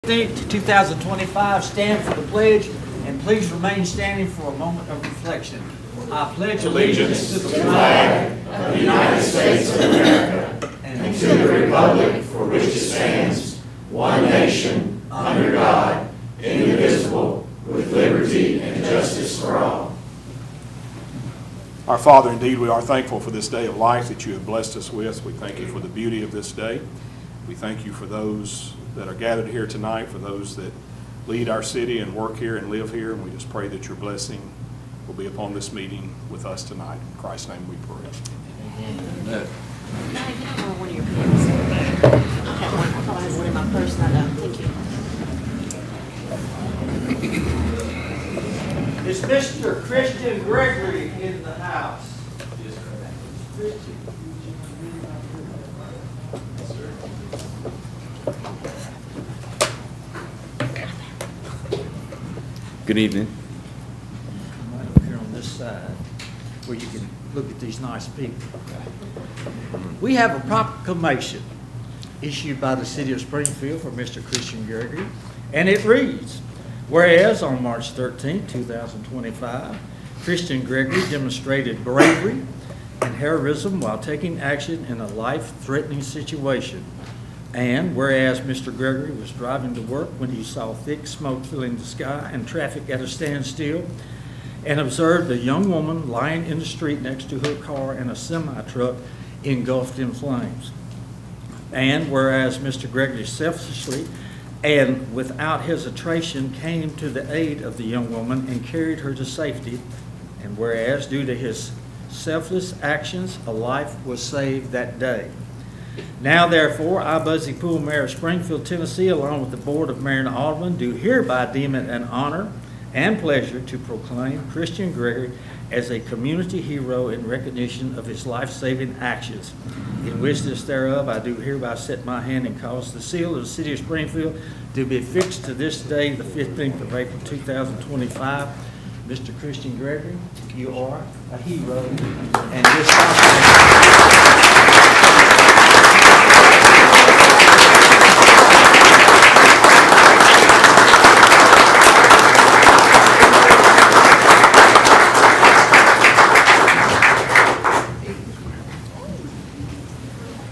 2025, stand for the pledge, and please remain standing for a moment of reflection. I pledge allegiance to the flag of the United States of America and to the republic for which it stands, one nation, under God, indivisible, with liberty and justice for all. Our Father, indeed, we are thankful for this day of life that you have blessed us with. We thank you for the beauty of this day. We thank you for those that are gathered here tonight, for those that lead our city and work here and live here. And we just pray that your blessing will be upon this meeting with us tonight. In Christ's name we pray. Amen. No, you don't want one of your pens. I have one. I thought I had one in my purse. I don't. Thank you. Is Mr. Christian Gregory in the house? Good evening. Come right over here on this side where you can look at these nice people. We have a proclamation issued by the City of Springfield for Mr. Christian Gregory, and it reads, whereas on March 13, 2025, Christian Gregory demonstrated bravery and heroism while taking action in a life-threatening situation. And whereas Mr. Gregory was driving to work when he saw thick smoke filling the sky and traffic at a standstill and observed a young woman lying in the street next to her car and a semi-truck engulfed in flames. And whereas Mr. Gregory selflessly and without hesitation came to the aid of the young woman and carried her to safety. And whereas due to his selfless actions, a life was saved that day. Now, therefore, I, Buzzy Poole, Mayor of Springfield, Tennessee, along with the Board of Mayor and Aldermen, do hereby deem it an honor and pleasure to proclaim Christian Gregory as a community hero in recognition of his life-saving actions. In witness thereof, I do hereby set my hand and cause the seal of the City of Springfield to be affixed to this day, the 15th of April, 2025. Mr. Christian Gregory, you are a hero, and this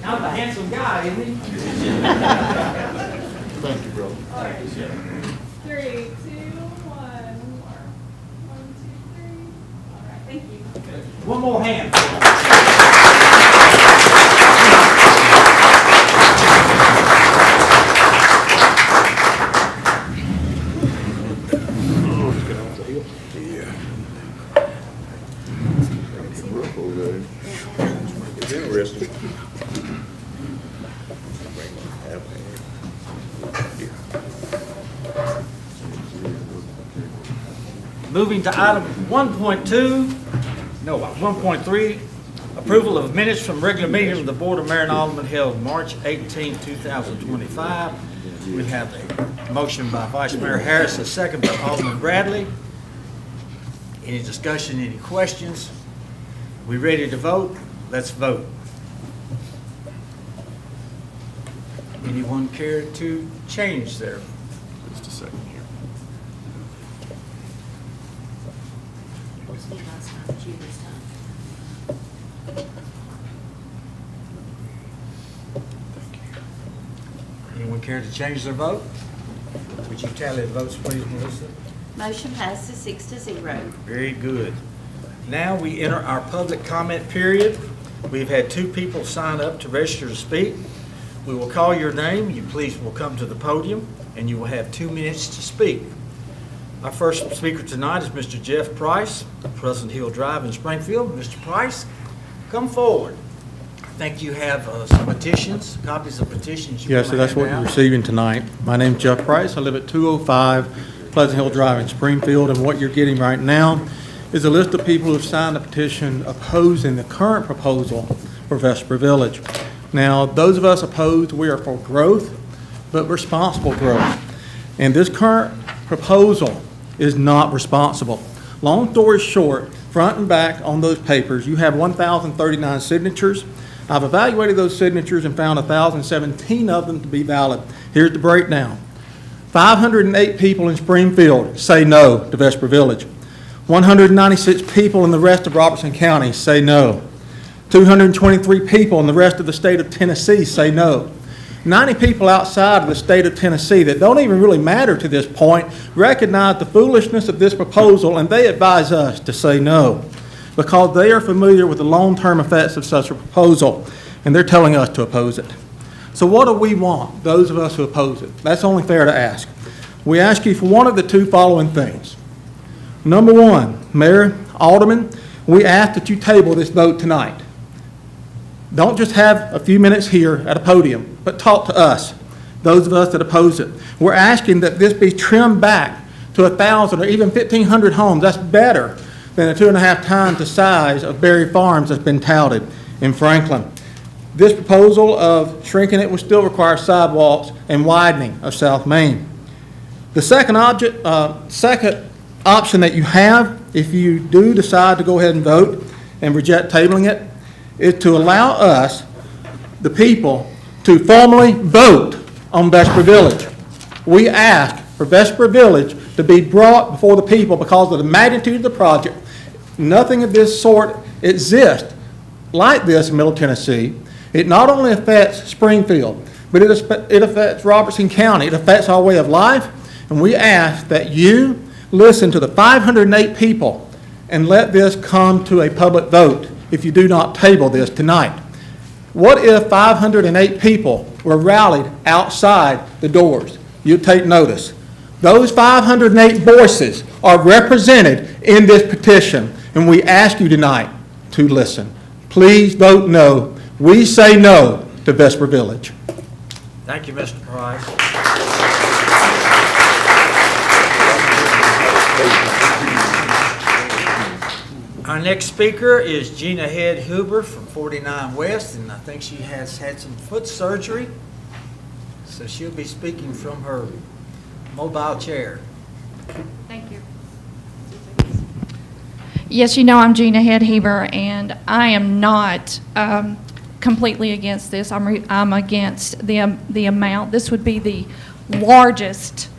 I'm a handsome guy, isn't he? Thank you, brother. All right. 3, 2, 1. 1, 2, 3. All right. Thank you. One more hand. Moving to item 1.3, approval of minutes from regular meeting of the Board of Mayor and Aldermen held March 18, 2025. We have a motion by Vice Mayor Harris, a second by Alderman Bradley. Any discussion, any questions? We ready to vote? Let's vote. Anyone care to change their? Just a second here. What's the last time that you this time? Anyone care to change their vote? Would you tally the votes, please, Melissa? Motion passes 6-0. Very good. Now we enter our public comment period. We've had 2 people sign up to register to speak. We will call your name. You please will come to the podium, and you will have 2 minutes to speak. Our first speaker tonight is Mr. Jeff Price, Pleasant Hill Drive in Springfield. Mr. Price, come forward. I think you have some petitions, copies of petitions. Yes, so that's what you're receiving tonight. My name's Jeff Price. I live at 205 Pleasant Hill Drive in Springfield, and what you're getting right now is a list of people who have signed a petition opposing the current proposal for Vesper Village. Now, those of us opposed, we are for growth, but responsible growth. And this current proposal is not responsible. Long story short, front and back on those papers, you have 1,039 signatures. I've evaluated those signatures and found 1,017 of them to be valid. Here's the breakdown. 508 people in Springfield say no to Vesper Village. 196 people in the rest of Robertson County say no. 223 people in the rest of the state of Tennessee say no. 90 people outside of the state of Tennessee that don't even really matter to this point recognize the foolishness of this proposal, and they advise us to say no because they are familiar with the long-term effects of such a proposal, and they're telling us to oppose it. So what do we want, those of us who oppose it? That's only fair to ask. We ask you for one of the two following things. Number one, Mayor, Aldermen, we ask that you table this vote tonight. Don't just have a few minutes here at a podium, but talk to us, those of us that oppose it. We're asking that this be trimmed back to 1,000 or even 1,500 homes. That's better than the 2.5 times the size of Berry Farms that's been touted in Franklin. This proposal of shrinking it would still require sidewalks and widening of South Main. The second option that you have, if you do decide to go ahead and vote and reject tabling it, is to allow us, the people, to formally vote on Vesper Village. We ask for Vesper Village to be brought before the people because of the magnitude of the project. Nothing of this sort exists like this in Middle Tennessee. It not only affects Springfield, but it affects Robertson County. It affects our way of life, and we ask that you listen to the 508 people and let this come to a public vote if you do not table this tonight. What if 508 people were rallied outside the doors? You'd take notice. Those 508 voices are represented in this petition, and we ask you tonight to listen. Please vote no. We say no to Vesper Village. Thank you, Mr. Price. Our next speaker is Gina Head Huber from 49 West, and I think she has had some foot surgery, so she'll be speaking from her mobile chair. Thank you. Yes, you know I'm Gina Head Huber, and I am not completely against this. I'm against the amount. This would be the largest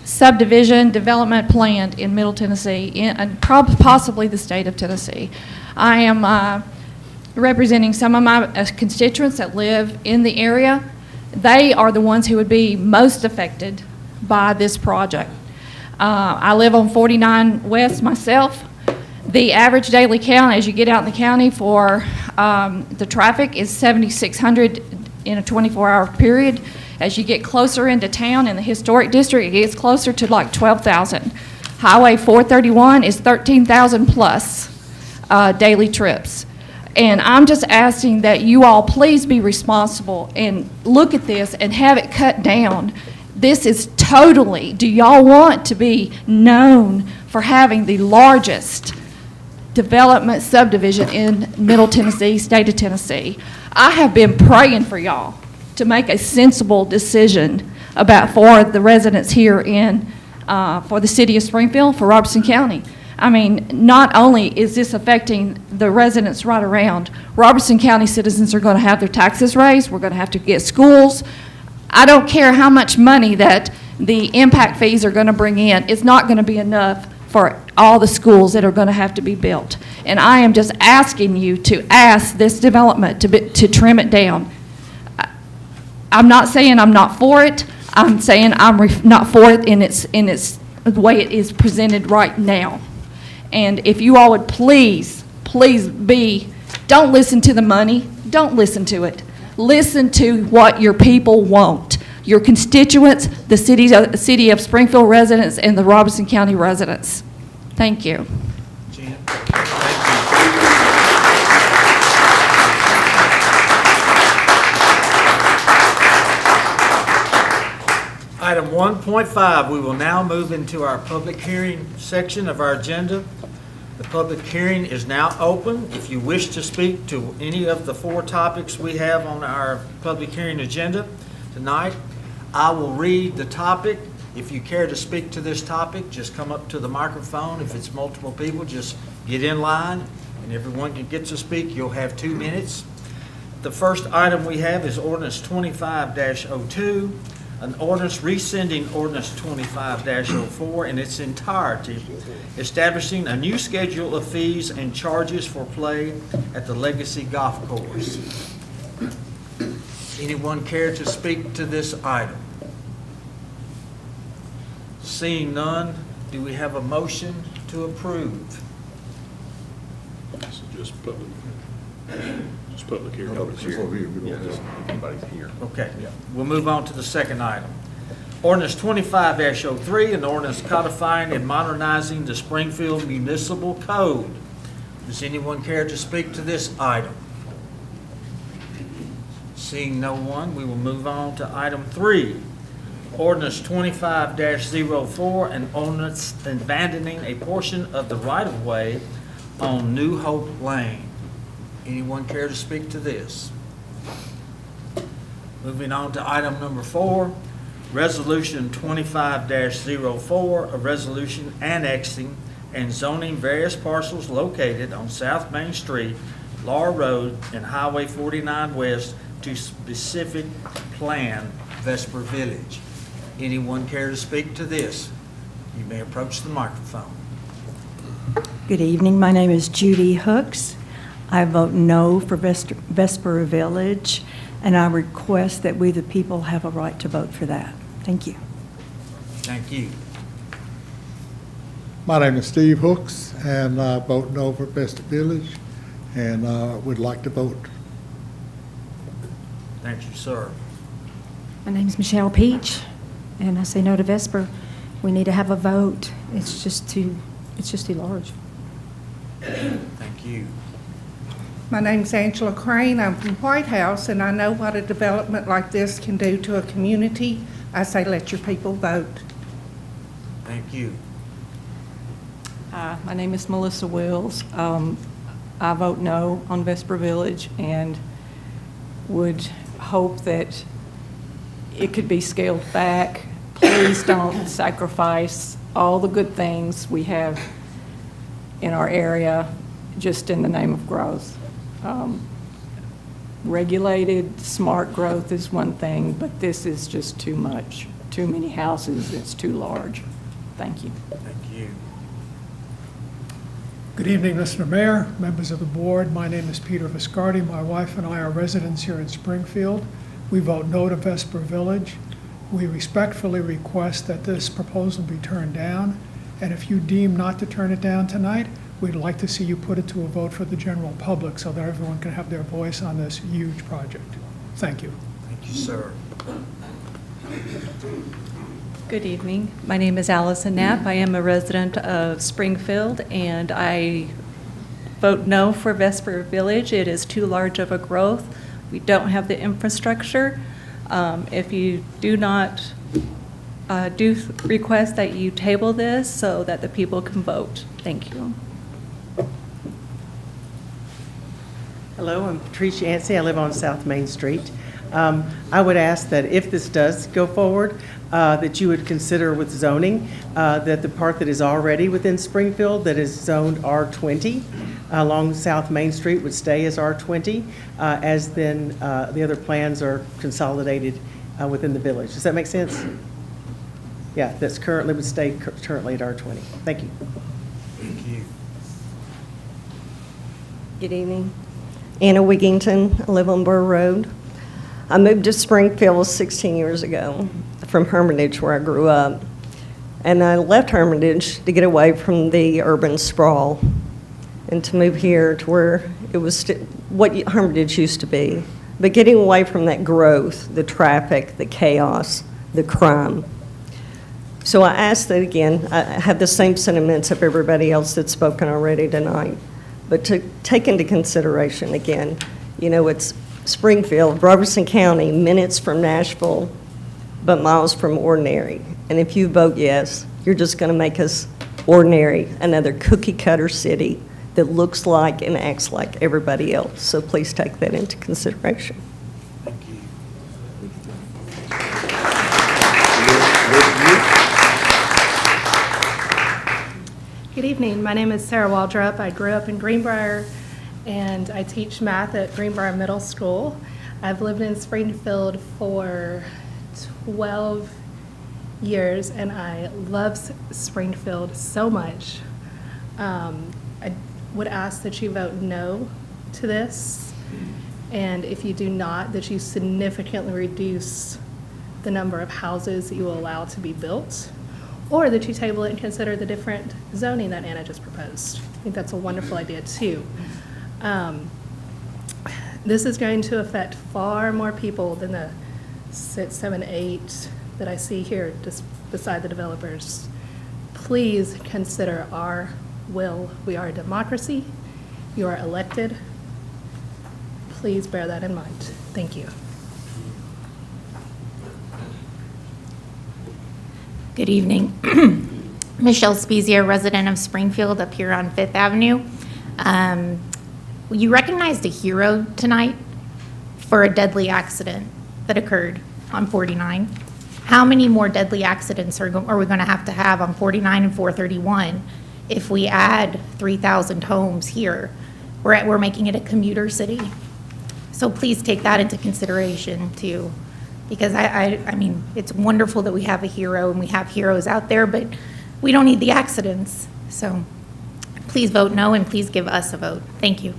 subdivision development plan in Middle Tennessee, and possibly the state of Tennessee. I am representing some of my constituents that live in the area. They are the ones who would be most affected by this project. I live on 49 West myself. The average daily count as you get out in the county for the traffic is 7,600 in a 24-hour period. As you get closer into town in the historic district, it gets closer to like 12,000. Highway 431 is 13,000 plus daily trips. And I'm just asking that you all please be responsible and look at this and have it cut down. This is totally, do y'all want to be known for having the largest development subdivision in Middle Tennessee, state of Tennessee? I have been praying for y'all to make a sensible decision for the residents here for the city of Springfield, for Robertson County. I mean, not only is this affecting the residents right around, Robertson County citizens are going to have their taxes raised. We're going to have to get schools. I don't care how much money that the impact fees are going to bring in. It's not going to be enough for all the schools that are going to have to be built. And I am just asking you to ask this development to trim it down. I'm not saying I'm not for it. I'm saying I'm not for it in its the way it is presented right now. And if you all would please don't listen to the money. Don't listen to it. Listen to what your people want. Your constituents, the city of Springfield residents, and the Robertson County residents. Thank you. Gina. Item 1.5, we will now move into our public hearing section of our agenda. The public hearing is now open. If you wish to speak to any of the 4 topics we have on our public hearing agenda tonight, I will read the topic. If you care to speak to this topic, just come up to the microphone. If it's multiple people, just get in line, and everyone that gets to speak, you'll have 2 minutes. The first item we have is ordinance 25-02, An ordinance rescinding ordinance 25-04 in its entirety, establishing a new schedule of fees and charges for play at the Legacy Golf Course. Anyone care to speak to this item? Seeing none, do we have a motion to approve? This is just public hearing. Everybody's here. Okay, we'll move on to the second item. Ordinance 25-03, an ordinance codifying and modernizing the Springfield Municipal Code. Does anyone care to speak to this item? Seeing no one, we will move on to item 3. Ordinance 25-04, an ordinance abandoning a portion of the right-of-way on New Hope Lane. Anyone care to speak to this? Moving on to item number 4, Resolution 25-04, a resolution annexing and zoning various parcels located on South Main Street, Laura Road, and Highway 49 West to specific plan Vesper Village. Anyone care to speak to this? You may approach the microphone. Good evening. My name is Judy Hooks. I vote no for Vesper Village, and I request that we, the people, have a right to vote for that. Thank you. Thank you. My name is Steve Hooks, and I vote no for Vesper Village, and would like to vote. Thank you, sir. My name's Michelle Peach, and I say no to Vesper. We need to have a vote. It's just too large. Thank you. My name's Angela Crane. I'm from White House, and I know what a development like this can do to a community. I say let your people vote. Thank you. Hi, my name is Melissa Wills. I vote no on Vesper Village and would hope that it could be scaled back. Please don't sacrifice all the good things we have in our area just in the name of growth. Regulated, smart growth is one thing, but this is just too much. Too many houses, it's too large. Thank you. Thank you. Good evening, Mr. Mayor, members of the board. My name is Peter Viscardi. My wife and I are residents here in Springfield. We vote no to Vesper Village. We respectfully request that this proposal be turned down, and if you deem not to turn it down tonight, we'd like to see you put it to a vote for the general public so that everyone can have their voice on this huge project. Thank you. Thank you, sir. Good evening. My name is Allison Knapp. I am a resident of Springfield, and I vote no for Vesper Village. It is too large of a growth. We don't have the infrastructure. If you do not do request that you table this so that the people can vote. Thank you. Hello, I'm Patricia Yancey. I live on South Main Street. I would ask that if this does go forward, that you would consider with zoning, that the part that is already within Springfield that is zoned R20 along South Main Street would stay as R20, as then the other plans are consolidated within the village. Does that make sense? Yeah, that's currently would stay currently at R20. Thank you. Thank you. Good evening. Anna Wigington, I live on Burr Road. I moved to Springfield 16 years ago from Hermitage, where I grew up. And I left Hermitage to get away from the urban sprawl and to move here to where it was what Hermitage used to be. But getting away from that growth, the traffic, the chaos, the crime. So I ask that again, I have the same sentiments of everybody else that's spoken already tonight. But to take into consideration, again, you know, it's Springfield, Robertson County, minutes from Nashville, but miles from ordinary. And if you vote yes, you're just going to make us ordinary, another cookie-cutter city that looks like and acts like everybody else. So please take that into consideration. Thank you. Good evening. My name is Sarah Waldrop. I grew up in Greenbrier, and I teach math at Greenbrier Middle School. I've lived in Springfield for 12 years, and I love Springfield so much. I would ask that you vote no to this, and if you do not, that you significantly reduce the number of houses that you will allow to be built, or that you table it and consider the different zoning that Anna just proposed. I think that's a wonderful idea, too. This is going to affect far more people than the 6, 7, 8 that I see here just beside the developers. Please consider our will. We are a democracy. You are elected. Please bear that in mind. Thank you. Good evening. Michelle Spezia, resident of Springfield, up here on 5th Avenue. You recognized a hero tonight for a deadly accident that occurred on 49. How many more deadly accidents are we going to have on 49 and 431 if we add 3,000 homes here? We're making it a commuter city. So please take that into consideration too. Because I mean, it's wonderful that we have a hero and we have heroes out there, but we don't need the accidents. So please vote no, and please give us a vote. Thank you.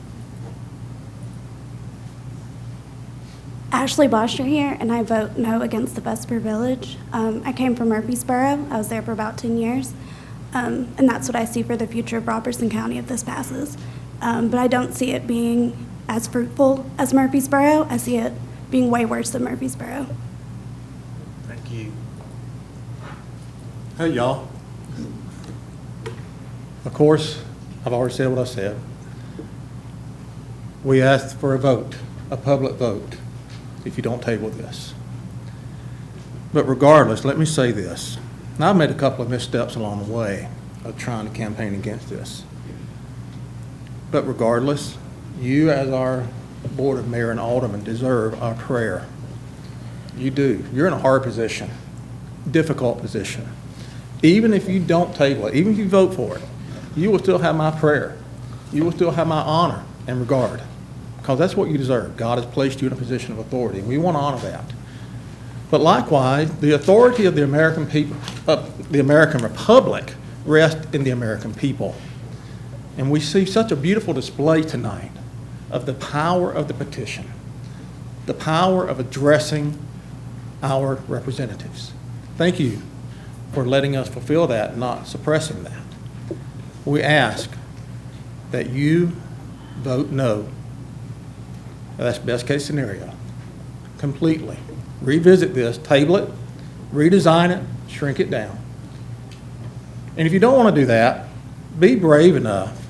Ashley Bosher here, and I vote no against the Vesper Village. I came from Murfreesboro. I was there for about 10 years, and that's what I see for the future of Robertson County if this passes. But I don't see it being as fruitful as Murfreesboro. I see it being way worse than Murfreesboro. Thank you. Hey, y'all. Of course, I've already said what I said. We asked for a vote, a public vote, if you don't table this. But regardless, let me say this. Now, I've made a couple of missteps along the way of trying to campaign against this. But regardless, you as our Board of Mayor and Aldermen deserve our prayer. You do. You're in a hard position, difficult position. Even if you don't table it, even if you vote for it, you will still have my prayer. You will still have my honor and regard, because that's what you deserve. God has placed you in a position of authority, and we want to honor that. But likewise, the authority of the American people, the American Republic, rests in the American people. And we see such a beautiful display tonight of the power of the petition, the power of addressing our representatives. Thank you for letting us fulfill that and not suppressing that. We ask that you vote no. That's best case scenario. Completely. Revisit this, table it, redesign it, shrink it down. And if you don't want to do that, be brave enough.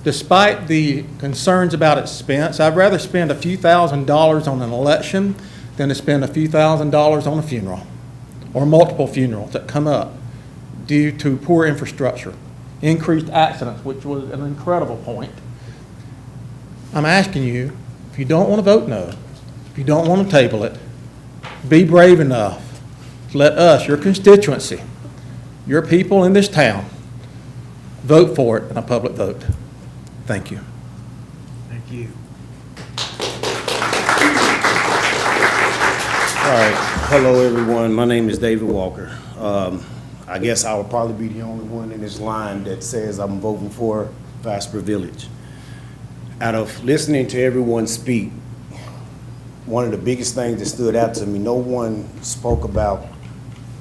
Despite the concerns about expense, I'd rather spend a few $1,000s on an election than to spend a few $1,000s on a funeral or multiple funerals that come up due to poor infrastructure, increased accidents, which was an incredible point. I'm asking you, if you don't want to vote no, if you don't want to table it, be brave enough to let us, your constituency, your people in this town, vote for it in a public vote. Thank you. Thank you. All right. Hello, everyone. My name is David Walker. I guess I will probably be the only one in this line that says I'm voting for Vesper Village. Out of listening to everyone speak, one of the biggest things that stood out to me, no one spoke about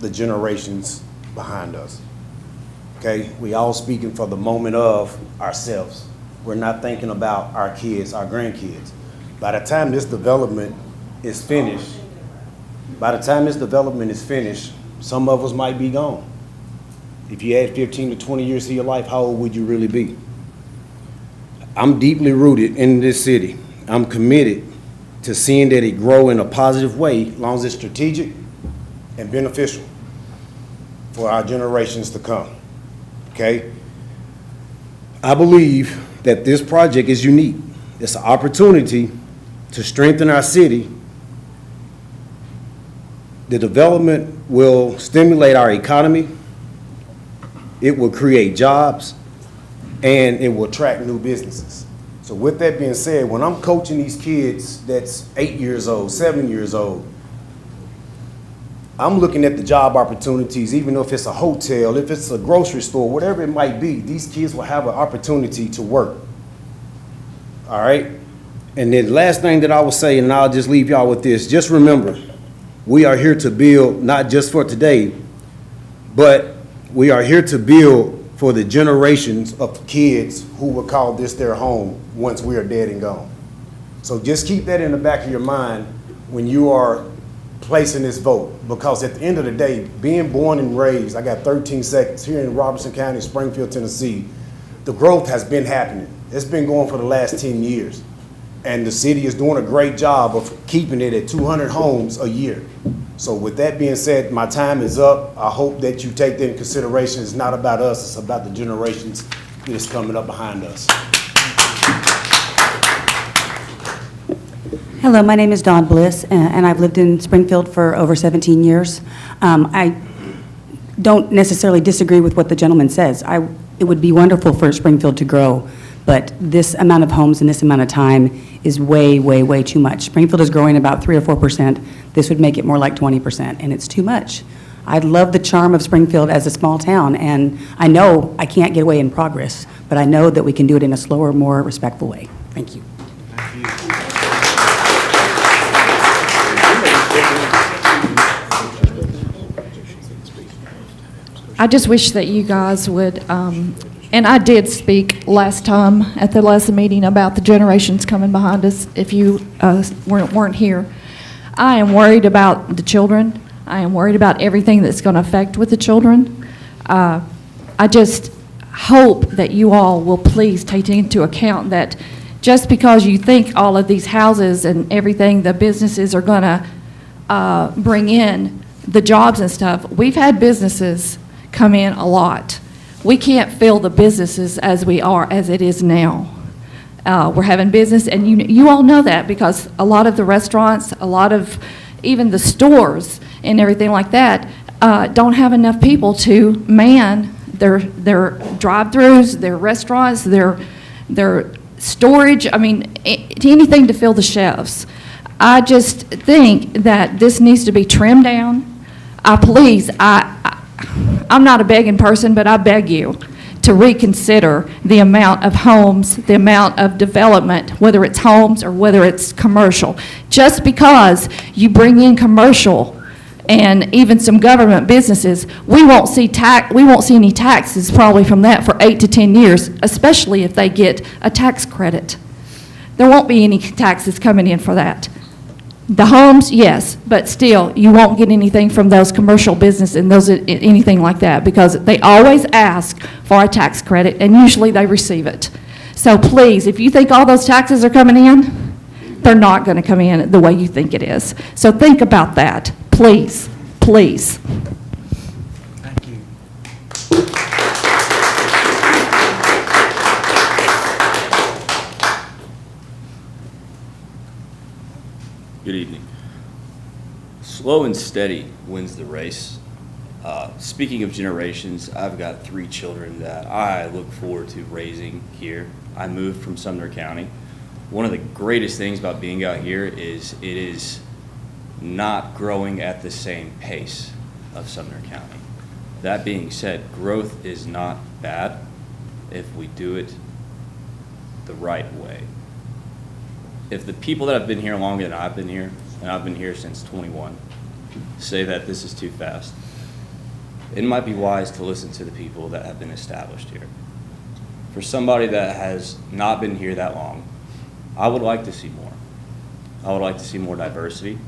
the generations behind us. Okay? We all speaking for the moment of ourselves. We're not thinking about our kids, our grandkids. By the time this development is finished, some of us might be gone. If you add 15 to 20 years to your life, how old would you really be? I'm deeply rooted in this city. I'm committed to seeing that it grow in a positive way, as long as it's strategic and beneficial for our generations to come, okay? I believe that this project is unique. It's an opportunity to strengthen our city. The development will stimulate our economy, it will create jobs, and it will attract new businesses. So with that being said, when I'm coaching these kids that's 8 years old, 7 years old, I'm looking at the job opportunities, even if it's a hotel, if it's a grocery store, whatever it might be, these kids will have an opportunity to work. All right? And then last thing that I will say, and I'll just leave y'all with this, just remember, we are here to build not just for today, but we are here to build for the generations of kids who will call this their home once we are dead and gone. So just keep that in the back of your mind when you are placing this vote, because at the end of the day, being born and raised, I got 13 seconds, here in Robertson County, Springfield, Tennessee, the growth has been happening. It's been going for the last 10 years. And the city is doing a great job of keeping it at 200 homes a year. So with that being said, my time is up. I hope that you take that in consideration. It's not about us, it's about the generations that is coming up behind us. Hello, my name is Dawn Bliss, and I've lived in Springfield for over 17 years. I don't necessarily disagree with what the gentleman says. It would be wonderful for Springfield to grow, but this amount of homes in this amount of time is way, way, way too much. Springfield is growing about 3 or 4%. This would make it more like 20%, and it's too much. I love the charm of Springfield as a small town, and I know I can't get away in progress, but I know that we can do it in a slower, more respectful way. Thank you. I just wish that you guys would, and I did speak last time at the last meeting about the generations coming behind us, if you weren't here. I am worried about the children. I am worried about everything that's going to affect with the children. I just hope that you all will please take into account that just because you think all of these houses and everything, the businesses are going to bring in the jobs and stuff, we've had businesses come in a lot. We can't fill the businesses as it is now. We're having business, and you all know that, because a lot of the restaurants, a lot of even the stores and everything like that don't have enough people to man their drive-throughs, their restaurants, their storage, I mean, anything to fill the shelves. I just think that this needs to be trimmed down. I'm not a begging person, but I beg you to reconsider the amount of homes, the amount of development, whether it's homes or whether it's commercial. Just because you bring in commercial and even some government businesses, we won't see any taxes probably from that for 8 to 10 years, especially if they get a tax credit. There won't be any taxes coming in for that. The homes, yes, but still, you won't get anything from those commercial businesses and anything like that, because they always ask for a tax credit, and usually they receive it. So please, if you think all those taxes are coming in, they're not going to come in the way you think it is. So think about that, please, please. Thank you. Good evening. Slow and steady wins the race. Speaking of generations, I've got 3 children that I look forward to raising here. I moved from Sumner County. One of the greatest things about being out here is it is not growing at the same pace of Sumner County. That being said, growth is not bad if we do it the right way. If the people that have been here longer than I've been here, and I've been here since 21, say that this is too fast, it might be wise to listen to the people that have been established here. For somebody that has not been here that long, I would like to see more. I would like to see more diversity.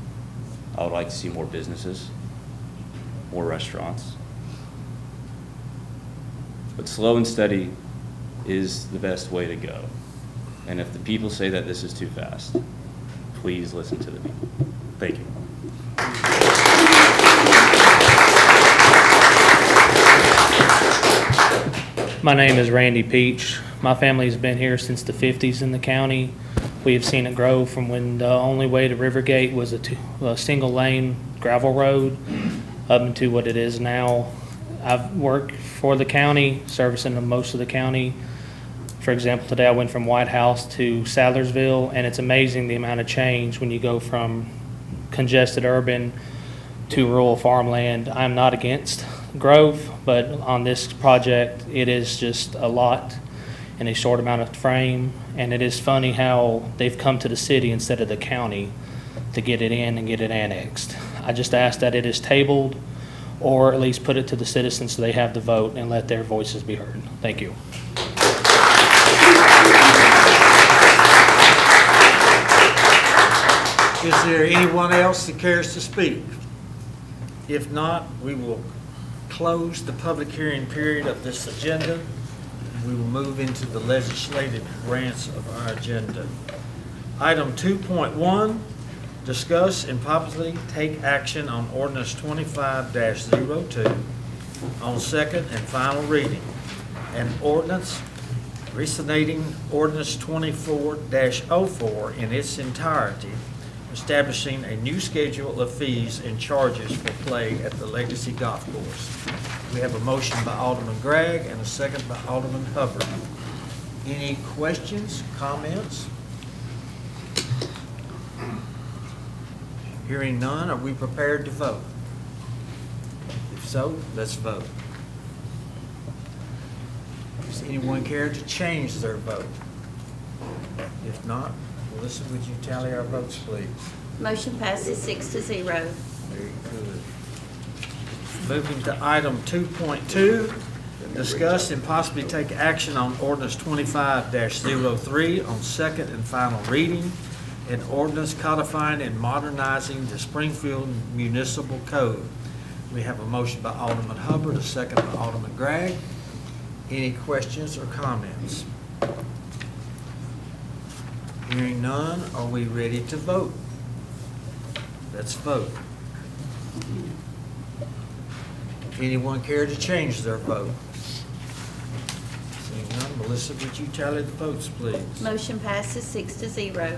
I would like to see more businesses, more restaurants. But slow and steady is the best way to go. And if the people say that this is too fast, please listen to the people. Thank you. My name is Randy Peach. My family's been here since the 50s in the county. We have seen it grow from when the only way to Rivergate was a single lane gravel road up into what it is now. I've worked for the county, servicing most of the county. For example, today I went from White House to Sadlersville, and it's amazing the amount of change when you go from congested urban to rural farmland. I'm not against growth, but on this project, it is just a lot in a short amount of frame. And it is funny how they've come to the city instead of the county to get it in and get it annexed. I just ask that it is tabled, or at least put it to the citizens so they have the vote and let their voices be heard. Thank you. Is there anyone else that cares to speak? If not, we will close the public hearing period of this agenda. We will move into the legislative branch of our agenda. Item 2.1, discuss and possibly take action on ordinance 25-02 on second and final reading. An ordinance rescinding ordinance 24-04 in its entirety, establishing a new schedule of fees and charges for play at the Legacy Golf Course. We have a motion by Alderman Gregg and a second by Alderman Hubbard. Any questions, comments? Hearing none, are we prepared to vote? If so, let's vote. Does anyone care to change their vote? If not, Melissa, would you tally our votes, please? Motion passes 6-0. Very good. Moving to item 2.2, discuss and possibly take action on ordinance 25-03 on second and final reading, an ordinance codifying and modernizing the Springfield Municipal Code. We have a motion by Alderman Hubbard, a second by Alderman Gregg. Any questions or comments? Hearing none, are we ready to vote? Let's vote. Anyone care to change their vote? Seeing none, Melissa, would you tally the votes, please? Motion passes 6-0.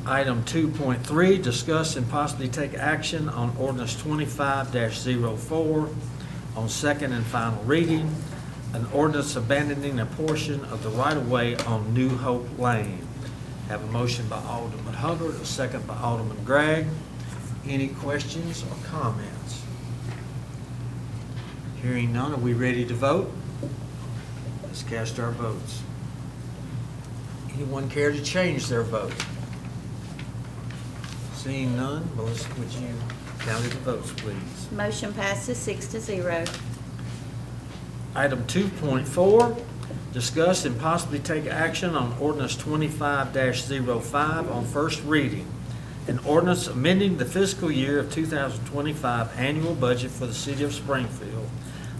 Item 2.3, discuss and possibly take action on ordinance 25-04 on second and final reading, an ordinance abandoning a portion of the right-of-way on New Hope Lane. Have a motion by Alderman Hubbard, a second by Alderman Gregg. Any questions or comments? Hearing none, are we ready to vote? Let's cast our votes. Anyone care to change their vote? Seeing none, Melissa, would you tally the votes, please? Motion passes 6-0. Item 2.4, discuss and possibly take action on ordinance 25-05 on first reading. An ordinance amending the fiscal year of 2025 annual budget for the city of Springfield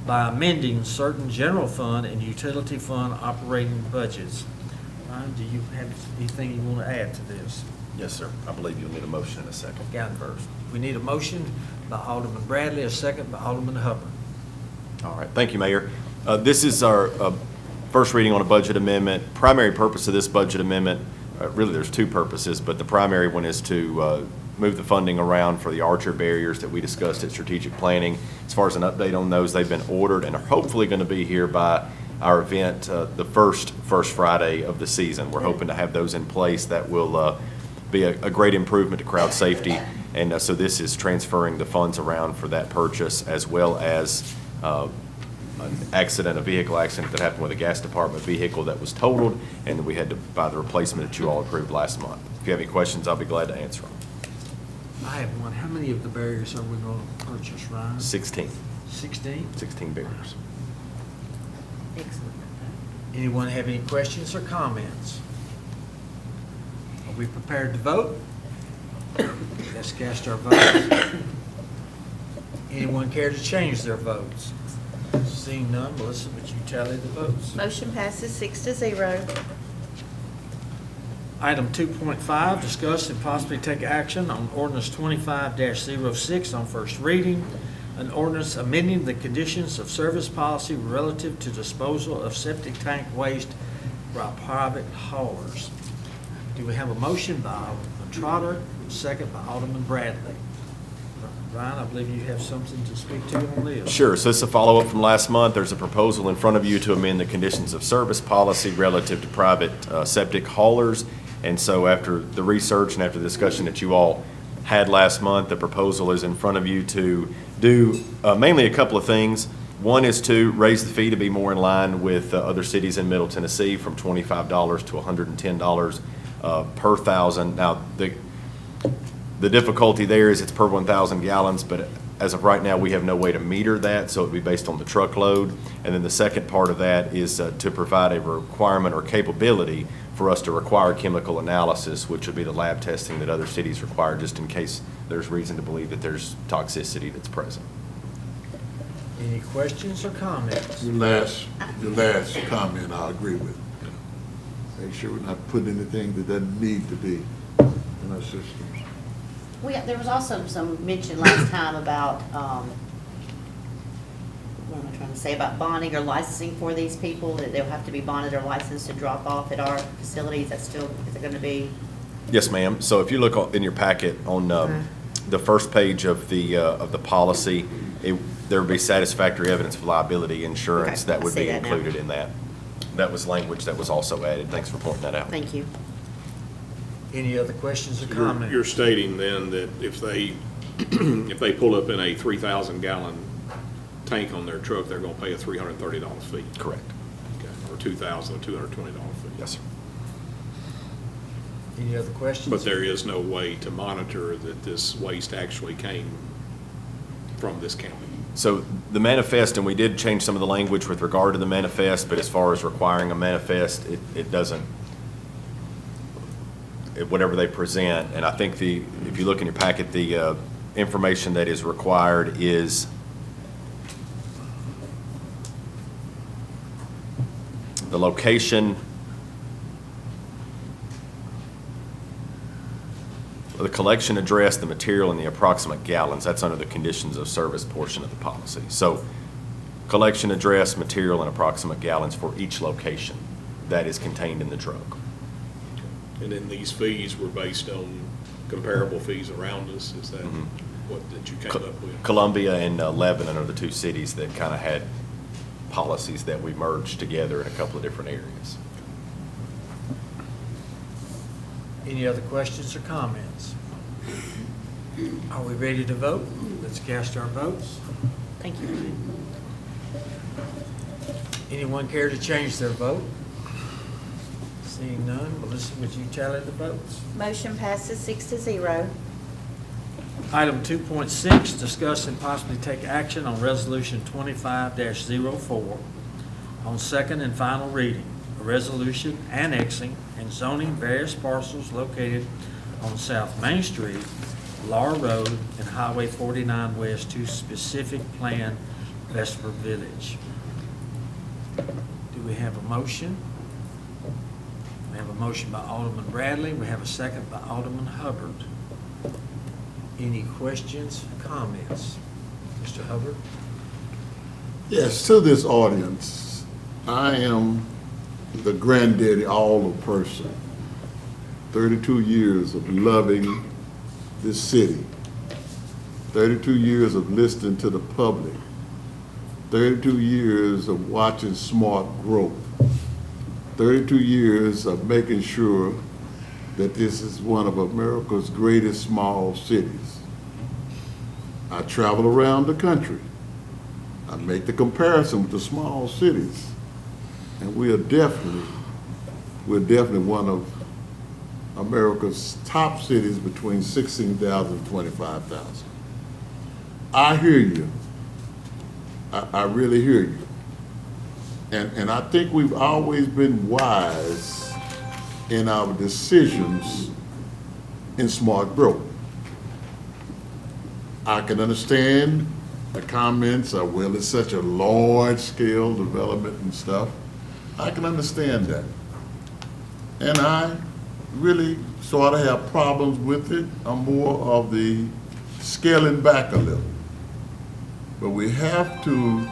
by amending certain general fund and utility fund operating budgets. Ryan, do you have anything you want to add to this? Yes, sir. I believe you'll need a motion in a second. Got it first. We need a motion by Alderman Bradley, a second by Alderman Hubbard. All right. Thank you, Mayor. This is our first reading on a budget amendment. Primary purpose of this budget amendment, really there's two purposes, but the primary one is to move the funding around for the archer barriers that we discussed at strategic planning. As far as an update on those, they've been ordered and are hopefully going to be here by our event the first Friday of the season. We're hoping to have those in place. That will be a great improvement to crowd safety. And so this is transferring the funds around for that purchase, as well as a vehicle accident that happened with a gas department vehicle that was totaled, and we had to buy the replacement that you all approved last month. If you have any questions, I'll be glad to answer them. I have one. How many of the barriers are we going to purchase, Ryan? 16. 16? 16 barriers. Excellent. Anyone have any questions or comments? Are we prepared to vote? Let's cast our votes. Anyone care to change their votes? Seeing none, Melissa, would you tally the votes? Motion passes 6-0. Item 2.5, discuss and possibly take action on ordinance 25-06 on first reading, an ordinance amending the conditions of service policy relative to disposal of septic tank waste by private haulers. Do we have a motion by Alderman Trotter, second by Alderman Bradley? Ryan, I believe you have something to speak to on this. Sure. So this is a follow-up from last month. There's a proposal in front of you to amend the conditions of service policy relative to private septic haulers. And so after the research and after the discussion that you all had last month. The proposal is in front of you to do mainly a couple of things. One is to raise the fee to be more in line with other cities in Middle Tennessee from $25 to $110 per thousand. Now, the difficulty there is it's per 1,000 gallons, but as of right now, we have no way to meter that, so it would be based on the truckload. And then the second part of that is to provide a requirement or capability for us to require chemical analysis, which would be the lab testing that other cities require, just in case there's reason to believe that there's toxicity that's present. Any questions or comments? Your last comment, I agree with. Make sure we're not putting anything that doesn't need to be in our systems. There was also some mention last time about, what am I trying to say, about bonding or licensing for these people, that they'll have to be bonded or licensed to drop off at our facilities. Is it going to be? Yes, ma'am. So if you look in your packet on the first page of the policy, there would be satisfactory evidence of liability insurance that would be included in that. That was language that was also added. Thanks for pointing that out. Thank you. Any other questions or comments? You're stating then that if they pull up in a 3,000 gallon tank on their truck, they're going to pay a $330 fee? Correct. Okay, or $2,000, a $220 fee? Yes, sir. Any other questions? But there is no way to monitor that this waste actually came from this county? So the manifest, and we did change some of the language with regard to the manifest, but as far as requiring a manifest, it doesn't, whatever they present. And I think if you look in your packet, the information that is required is the location, the collection address, the material, and the approximate gallons. That's under the conditions of service portion of the policy. So collection address, material, and approximate gallons for each location that is contained in the truck. And then these fees were based on comparable fees around us? Is that what that you came up with? Columbia and Lebanon are the two cities that kind of had policies that we merged together in a couple of different areas. Any other questions or comments? Are we ready to vote? Let's cast our votes. Thank you. Anyone care to change their vote? Seeing none, Melissa, would you tally the votes? Motion passes 6-0. Item 2.6, discuss and possibly take action on Resolution 25-04 on second and final reading. A resolution annexing and zoning various parcels located on South Main Street, Laura Road, and Highway 49 West to specific plan Vesper Village. Do we have a motion? We have a motion by Alderman Bradley. We have a second by Alderman Hubbard. Any questions, comments? Mr. Hubbard? Yes, to this audience, I am the granddaddy Alder person. 32 years of loving this city. 32 years of listening to the public. 32 years of watching smart growth. 32 years of making sure that this is one of America's greatest small cities. I travel around the country. I make the comparison with the small cities. And we're definitely one of America's top cities between 16,000 and 25,000. I hear you. I really hear you. And I think we've always been wise in our decisions in smart growth. I can understand the comments of, well, it's such a large-scale development and stuff. I can understand that. And I really sort of have problems with it. I'm more of the scaling back a little. But we have to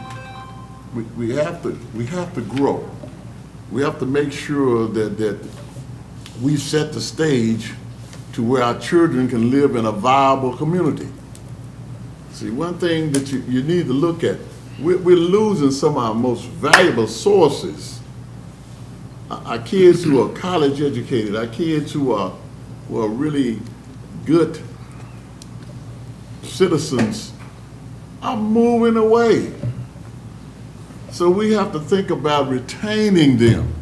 grow. We have to make sure that we set the stage to where our children can live in a viable community. See, one thing that you need to look at, we're losing some of our most valuable sources. Our kids who are college educated, our kids who are really good citizens are moving away. So we have to think about retaining them.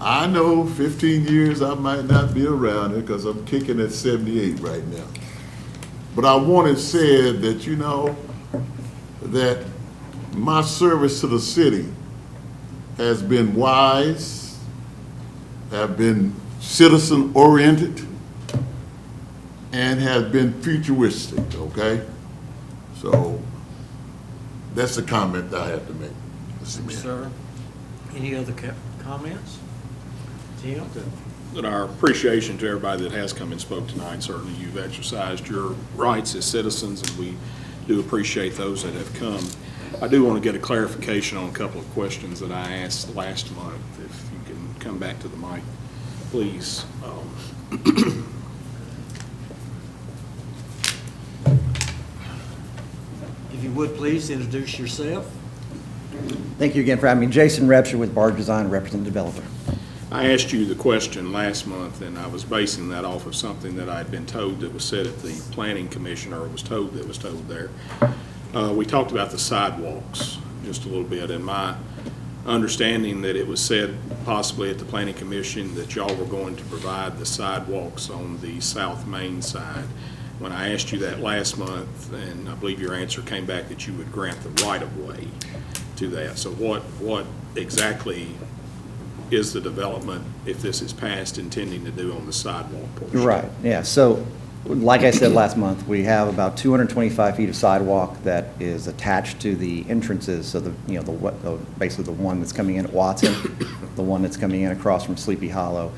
I know 15 years I might not be around here because I'm kicking at 78 right now. But I want it said that, you know, that my service to the city has been wise, have been citizen-oriented, and has been futuristic, okay? So that's the comment I have to make, Mr. Mayor. Sir, any other comments? Tim? That our appreciation to everybody that has come and spoke tonight. Certainly you've exercised your rights as citizens, and we do appreciate those that have come. I do want to get a clarification on a couple of questions that I asked last month. If you can come back to the mic, please. If you would, please introduce yourself. Thank you again for having me. Jason Repsher with Barge Design, representing developer. I asked you the question last month, and I was basing that off of something that I'd been told that was said at the Planning Commission, or was told there. We talked about the sidewalks just a little bit, and my understanding that it was said possibly at the Planning Commission that y'all were going to provide the sidewalks on the South Main side. When I asked you that last month, and I believe your answer came back that you would grant the right-of-way to that. So what exactly is the development, if this is passed, intending to do on the sidewalk portion? Right, yeah. So, like I said last month, we have about 225 feet of sidewalk that is attached to the entrances. So basically the one that's coming in at Watson, the one that's coming in across from Sleepy Hollow.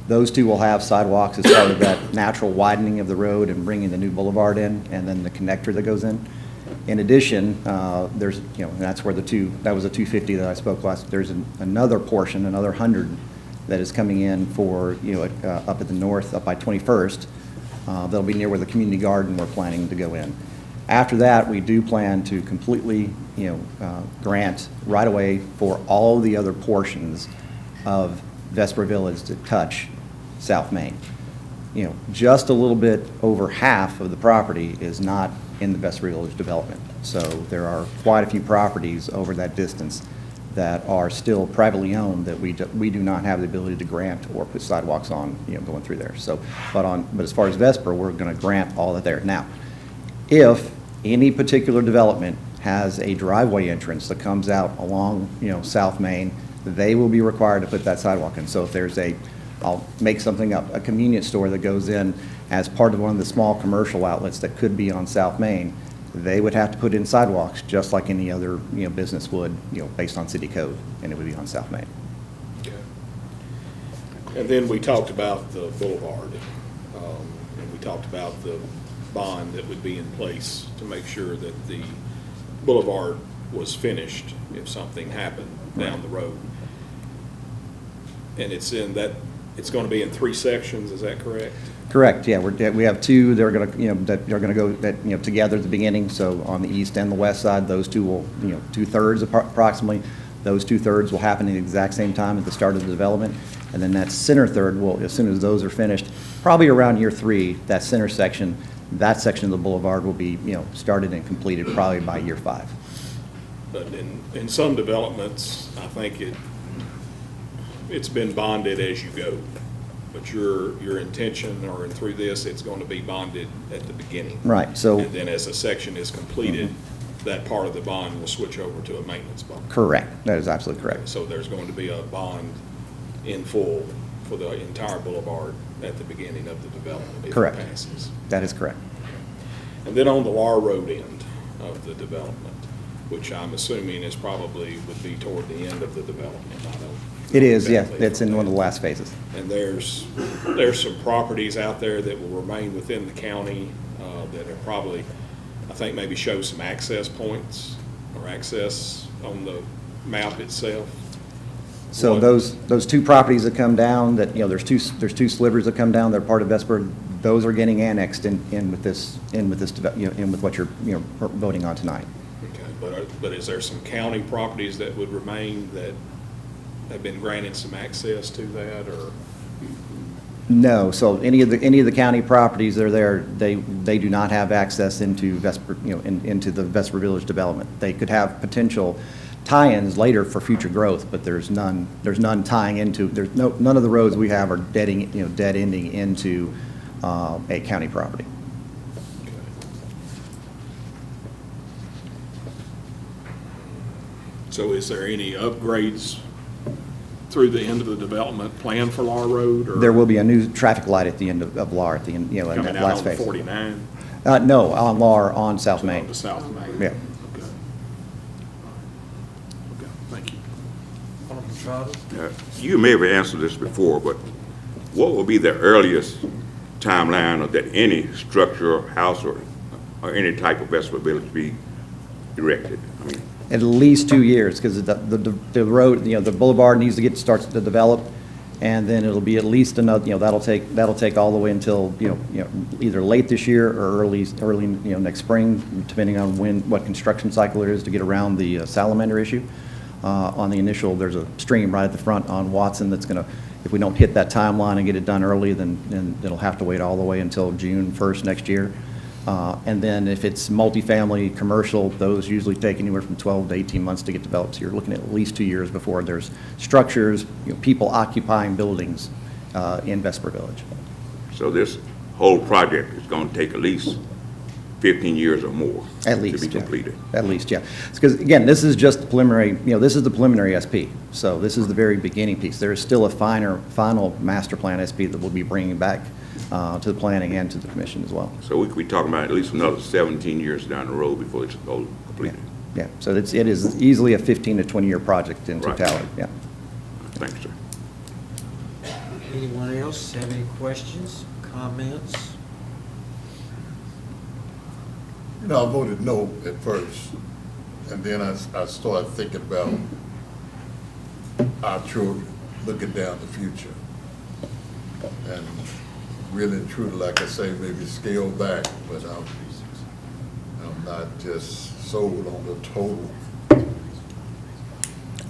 Those two will have sidewalks as part of that natural widening of the road and bringing the new boulevard in, and then the connector that goes in. In addition, there's, and that's where that was a 250 that I spoke last. There's another portion, another 100 that is coming in for, up at the north, up by 21st. That'll be near where the community garden we're planning to go in. After that, we do plan to completely, grant right away for all the other portions of Vesper Village to touch South Main. Just a little bit over half of the property is not in the Vesper Village development. So there are quite a few properties over that distance that are still privately owned that we do not have the ability to grant or put sidewalks on, going through there. So, but as far as Vesper, we're going to grant all that there. Now, if any particular development has a driveway entrance that comes out along, South Main, they will be required to put that sidewalk in. So if there's I'll make something up, a convenience store that goes in as part of one of the small commercial outlets that could be on South Main, they would have to put in sidewalks just like any other, business would, based on city code, and it would be on South Main. Okay. And then we talked about the boulevard, and we talked about the bond that would be in place to make sure that the boulevard was finished if something happened down the road. And it's going to be in 3 sections, is that correct? Correct, yeah, we have two that are going to, go together at the beginning. So on the east and the west side, those two will, 2/3 approximately, those 2/3 will happen at the exact same time at the start of the development. And then that center third will, as soon as those are finished, probably around year 3, that center section, that section of the boulevard will be, started and completed probably by year 5. But in some developments, I think it's been bonded as you go. But your intention, or through this, it's going to be bonded at the beginning. Right, so. And then as a section is completed, that part of the bond will switch over to a maintenance bond. Correct, that is absolutely correct. So there's going to be a bond in full for the entire boulevard at the beginning of the development if Correct. it passes. That is correct. And then on the Lahr Road end of the development, which I'm assuming is probably would be toward the end of the development. I don't It is, yeah, exactly it's in one of the last phases. And there's some properties out there that will remain within the county that are probably, I think, maybe show some access points or access on the map itself. So those two properties that come down, that, there's two slivers that come down, they're part of Vesper, those are getting annexed in with what you're, voting on tonight. Okay, but is there some county properties that would remain that have been granted some access to that, or? No, so any of the county properties that are there, they do not have access into Vesper, into the Vesper Village development. They could have potential tie-ins later for future growth, but there's none tying into, none of the roads we have are dead ending into a county property. So is there any upgrades through the end of the development plan for Law Road? Or There will be a new traffic light at the end of Lar, at the end, in coming that out last on phase. 49? No, on Lar, on South Main. On the South Main? Yeah. Okay. Okay, thank you. Alderman Trotter? You may have answered this before, but what will be the earliest timeline of that any structure, house, or any type of Vesper Village be erected? I mean, At least 2 years, because the road, the boulevard needs to starts to develop, and then it'll be at least another, that'll take all the way until, either late this year or early, next spring, depending on what construction cycle it is to get around the salamander issue. On the initial, there's a stream right at the front on Watson that's gonna, if we don't hit that timeline and get it done early, then it'll have to wait all the way until June 1st next year. And then if it's multifamily, commercial, those usually take anywhere from 12 to 18 months to get developed. So you're looking at least 2 years before there's structures, people occupying buildings in Vesper Village. so this whole project is going to take at least 15 years or more At least, to be completed. At least, yeah. Because again, this is just preliminary, this is the preliminary SP. So this is the very beginning piece. There is still a final master plan SP that we'll be bringing back to the planning and to the commission as well. So we could be talking about at least another 17 years down the road before it's all completed. Yeah, so it is easily a 15 to 20-year project in Right. totality, yeah. Thanks, sir. Anyone else have any questions, comments? I voted no at first, and then I started thinking about our children looking down the future. And really and truly, like I say, maybe scale back, but I'm not just sold on the total.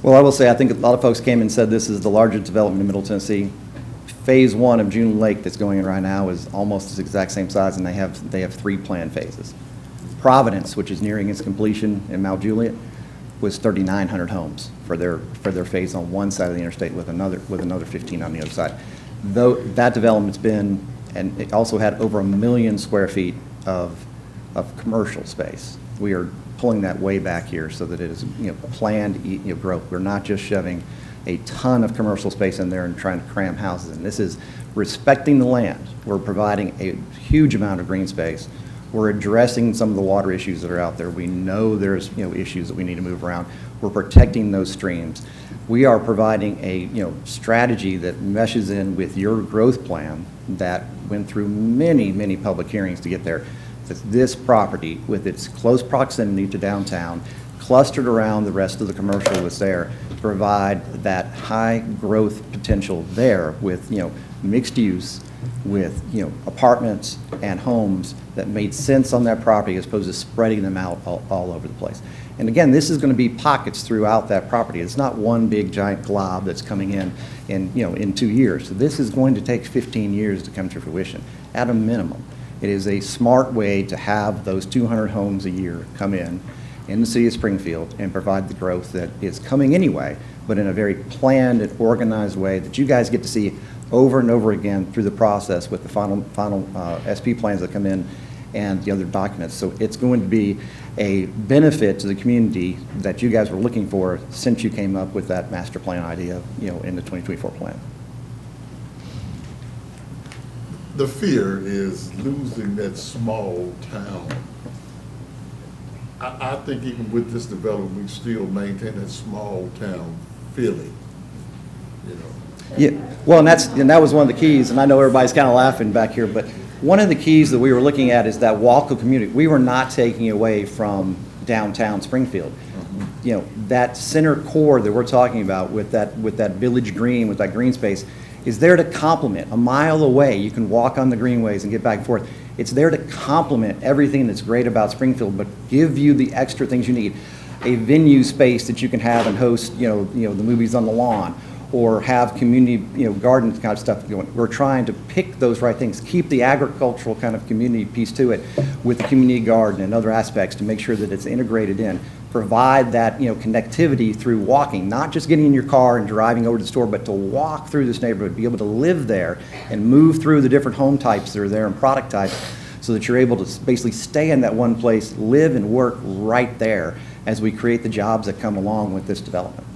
Well, I will say, I think a lot of folks came and said this is the largest development in Middle Tennessee. Phase 1 of June Lake that's going in right now is almost the exact same size, and they have 3 planned phases. Providence, which is nearing its completion in Mount Juliet, was 3,900 homes for their phase on one side of the interstate with another 15 on the other side. Though that development's been, and it also had over 1 million square feet of commercial space. We are pulling that way back here so that it is planned growth. We're not just shoving a ton of commercial space in there and trying to cram houses in. This is respecting the land. We're providing a huge amount of green space. We're addressing some of the water issues that are out there. We know there's issues that we need to move around. We're protecting those streams. We are providing a strategy that meshes in with your growth plan that went through many, many public hearings to get there. That this property, with its close proximity to downtown, clustered around the rest of the commercial that's there, provide that high growth potential there with mixed use, with apartments and homes that made sense on that property as opposed to spreading them out all over the place. And again, this is going to be pockets throughout that property. It's not one big giant glob that's coming in 2 years. So this is going to take 15 years to come to fruition at a minimum. It is a smart way to have those 200 homes a year come in the city of Springfield and provide the growth that is coming anyway, but in a very planned and organized way that you guys get to see over and over again through the process with the final SP plans that come in and the other documents. So it's going to be a benefit to the community that you guys were looking for since you came up with that master plan idea, in the 2024 plan. The fear is losing that small town. I think even with this development, we still maintain that small town feeling, Yeah, well, and that was one of the keys, and I know everybody's kind of laughing back here, but one of the keys that we were looking at is that Walco community. We were not taking away from downtown Springfield. That center core that we're talking about with that village green, with that green space, is there to complement. A mile away, you can walk on the greenways and get back and forth. It's there to complement everything that's great about Springfield, but give you the extra things you need. A venue space that you can have and host, the movies on the lawn, or have community, garden kind of stuff going. We're trying to pick those right things, keep the agricultural kind of community piece to it with the community garden and other aspects to make sure that it's integrated in. Provide that, connectivity through walking, not just getting in your car and driving over to the store, but to walk through this neighborhood, be able to live there and move through the different home types that are there and product types so that you're able to basically stay in that one place, live and work right there as we create the jobs that come along with this development.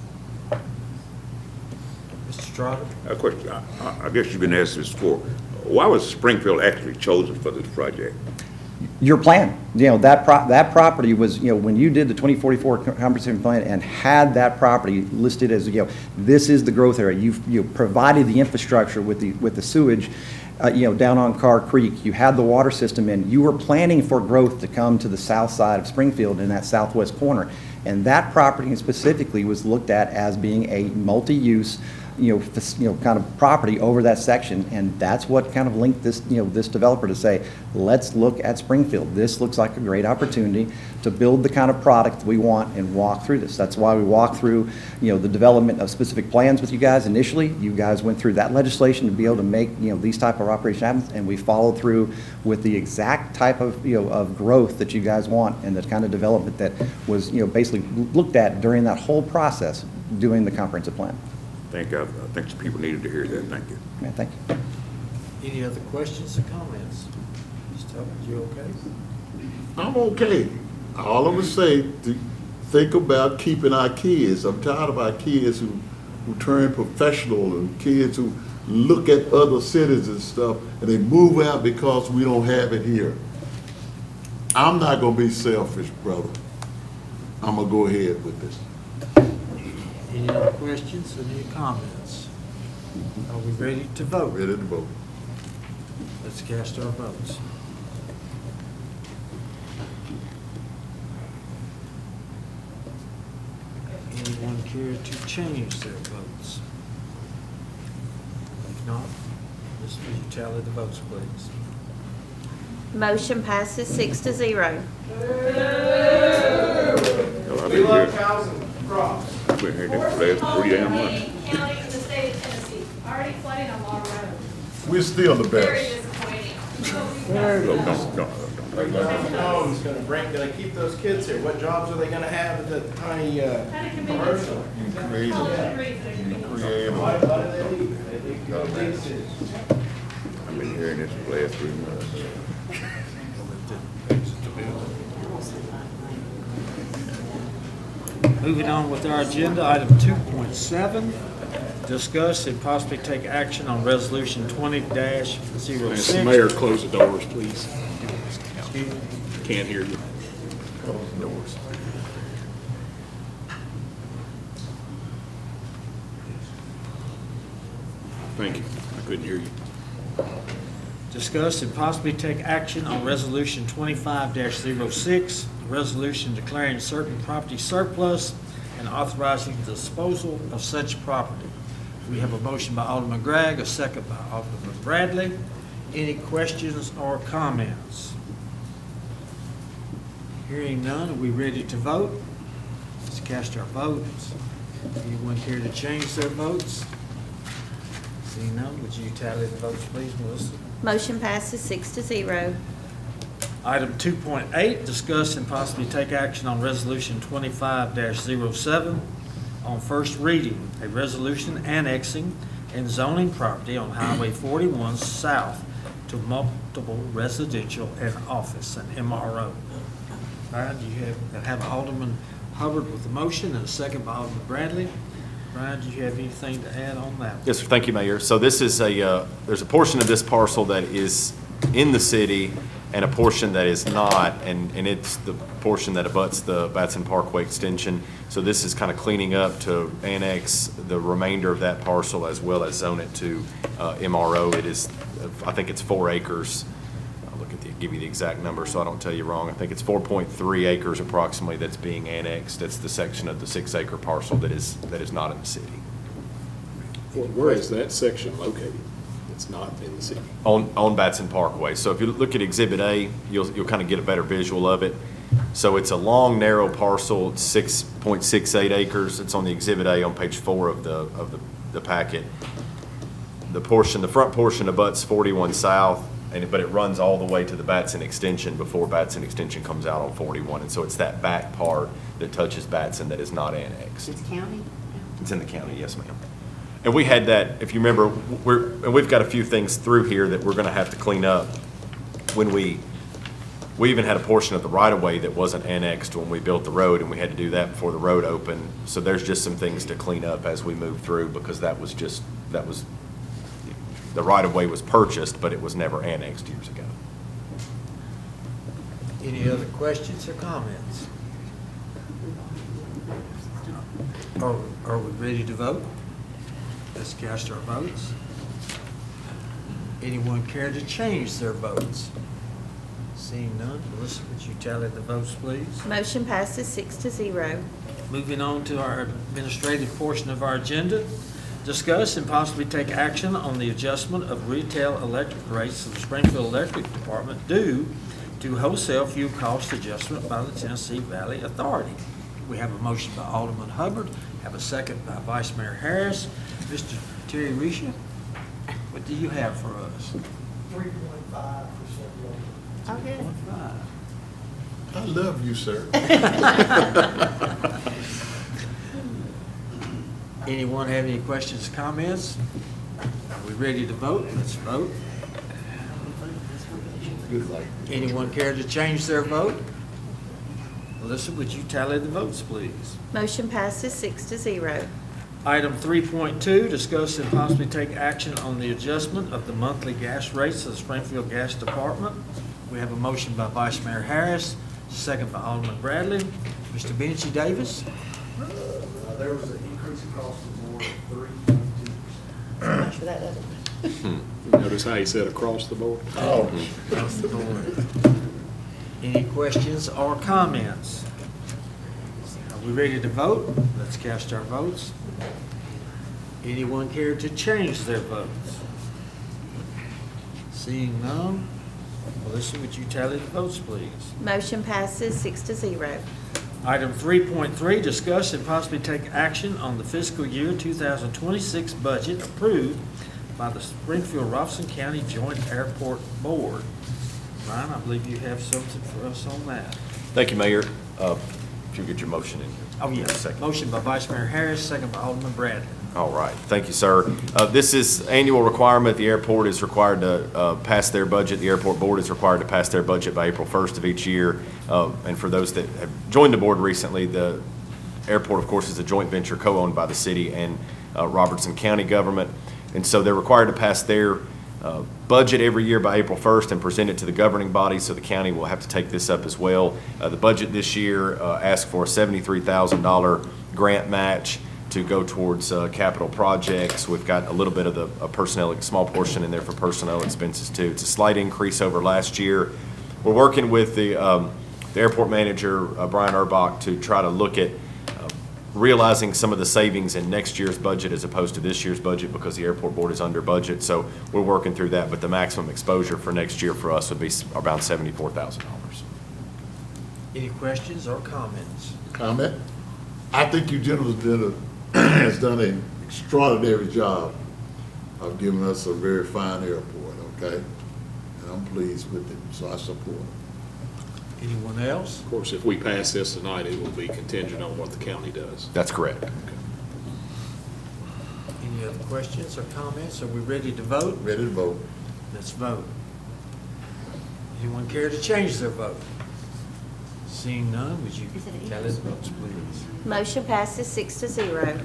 Mr. Strada? A question, I guess you've been asked this before. Why was Springfield actually chosen for this project? Your plan, that property was, when you did the 2044 comprehensive plan and had that property listed as, this is the growth area. You provided the infrastructure with the sewage, down on Carr Creek. You had the water system in. You were planning for growth to come to the south side of Springfield in that southwest corner. And that property specifically was looked at as being a multi-use, kind of property over that section, and that's what kind of linked this, this developer to say, let's look at Springfield. This looks like a great opportunity to build the kind of product we want and walk through this. That's why we walked through, the development of specific plans with you guys initially. You guys went through that legislation to be able to make, these type of operations happen, and we followed through with the exact type of, of growth that you guys want and the kind of development that was, basically looked at during that whole process doing the comprehensive plan. I think some people needed to hear that. Thank you. Yeah, thank you. Any other questions or comments? Mr. Hubbard, you okay? I'm okay. All I'm gonna say, think about keeping our kids. I'm tired of our kids who turn professional and kids who look at other cities and stuff and they move out because we don't have it here. I'm not gonna be selfish, brother. I'm gonna go ahead with this. Any other questions or any comments? Are we ready to vote? Ready to vote. Let's cast our votes. Anyone care to change their votes? If not, Ms. will you tally the votes, please? Motion passes 6-0. We love cows and crops. I've been here for the last 3 damn months. County in the state of Tennessee, already flooding on Law Road. We're still the Very best. disappointing. Home's gonna keep those kids here. What jobs are they gonna have at the tiny, commercial? Why do they leave? They go to big cities. I've been hearing this for the last 3 months. Moving on with our agenda, item 2.7, discuss and possibly take action on resolution 20-06. Mr. Mayor, close the doors, please. Can't hear you. Close the doors. Thank you. I couldn't hear you. Discuss and possibly take action on resolution 25-06, a resolution declaring certain property surplus and authorizing the disposal of such property. We have a motion by Alderman Gregg, a second by Alderman Bradley. Any questions or comments? Hearing none, are we ready to vote? Let's cast our votes. Anyone care to change their votes? Seeing none, would you tally the votes, please, Melissa? Motion passes 6-0. Item 2.8, discuss and possibly take action on resolution 25-07 on first reading, a resolution annexing and zoning property on Highway 41 south to multiple residential and office, an MRO. Brian, do you have Alderman Hubbard with the motion and a second by Alderman Bradley? Brian, do you have anything to add on that? Yes, sir. Thank you, Mayor. So this is there's a portion of this parcel that is in the city and a portion that is not, and it's the portion that abuts the Batson Parkway extension. So this is kind of cleaning up to annex the remainder of that parcel as well as zone it to MRO. It is, I think it's 4 acres. I'll give you the exact number so I don't tell you wrong. I think it's 4.3 acres approximately that's being annexed. That's the section of the 6-acre parcel that is not in the city. Where is that section located? It's not in the city. On Batson Parkway. So if you look at Exhibit A, you'll kind of get a better visual of it. So it's a long, narrow parcel, 6.68 acres. It's on the Exhibit A on page 4 of the the packet. The front portion abuts 41 South, but it runs all the way to the Batson Extension before Batson Extension comes out on 41. And so it's that back part that touches Batson that is not annexed. It's county? It's in the county, yes, ma'am. And we had that, if you remember, we've got a few things through here that we're going to have to clean up. When we even had a portion of the right-of-way that wasn't annexed when we built the road, and we had to do that before the road opened. So there's just some things to clean up as we move through, because the right-of-way was purchased, but it was never annexed years ago. Any other questions or comments? Are we ready to vote? Let's cast our votes. Anyone care to change their votes? Seeing none, Melissa, would you tally the votes, please? Motion passes 6-0. Moving on to our administrative portion of our agenda. Discuss and possibly take action on the adjustment of retail electric rates of the Springfield Electric Department due to wholesale fuel cost adjustment by the Tennessee Valley Authority. We have a motion by Alderman Hubbard, have a second by Vice Mayor Harris. Mr. Terry Risha, what do you have for us? 3.5%. Oh, good. I love you, sir. Anyone have any questions, comments? Are we ready to vote? Let's vote. Anyone care to change their vote? Melissa, would you tally the votes, please? Motion passes 6-0. Item 3.2, discuss and possibly take action on the adjustment of the monthly gas rates of the Springfield Gas Department. We have a motion by Vice Mayor Harris, second by Alderman Bradley. Mr. Benchy Davis? There was an increase across the board of 3.2%. I'm not sure that doesn't. Notice how he said across the board? Oh, across the board. Any questions or comments? Are we ready to vote? Let's cast our votes. Anyone care to change their votes? Seeing none, Melissa, would you tally the votes, please? Motion passes 6-0. Item 3.3, discuss and possibly take action on the fiscal year 2026 budget approved by the Springfield-Robinson County Joint Airport Board. Ryan, I believe you have something for us on that. Thank you, Mayor. If you get your motion in here. Oh, yes. Second. Motion by Vice Mayor Harris, second by Alderman Bradley. All right, thank you, sir. This is annual requirement. The airport is required to pass their budget. The airport board is required to pass their budget by April 1st of each year. And for those that have joined the board recently, the airport, of course, is a joint venture co-owned by the city and Robertson County government. And so they're required to pass their budget every year by April 1st and present it to the governing body, so the county will have to take this up as well. The budget this year asked for a $73,000 grant match to go towards capital projects. We've got a little bit of the personnel, a small portion in there for personnel expenses too. It's a slight increase over last year. We're working with the airport manager, Brian Urbach, to try to look at realizing some of the savings in next year's budget as opposed to this year's budget, because the airport board is under budget. So we're working through that, but the maximum exposure for next year for us would be around $74,000. Any questions or comments? Comment? I think you gentlemen has done an extraordinary job of giving us a very fine airport, okay? And I'm pleased with it, so I support it. Anyone else? Of course, if we pass this tonight, it will be contingent on what the county does. That's correct. Any other questions or comments? Are we ready to vote? Ready to vote. Let's vote. Anyone care to change their vote? Seeing none, would you tally the votes, please? Motion passes 6-0.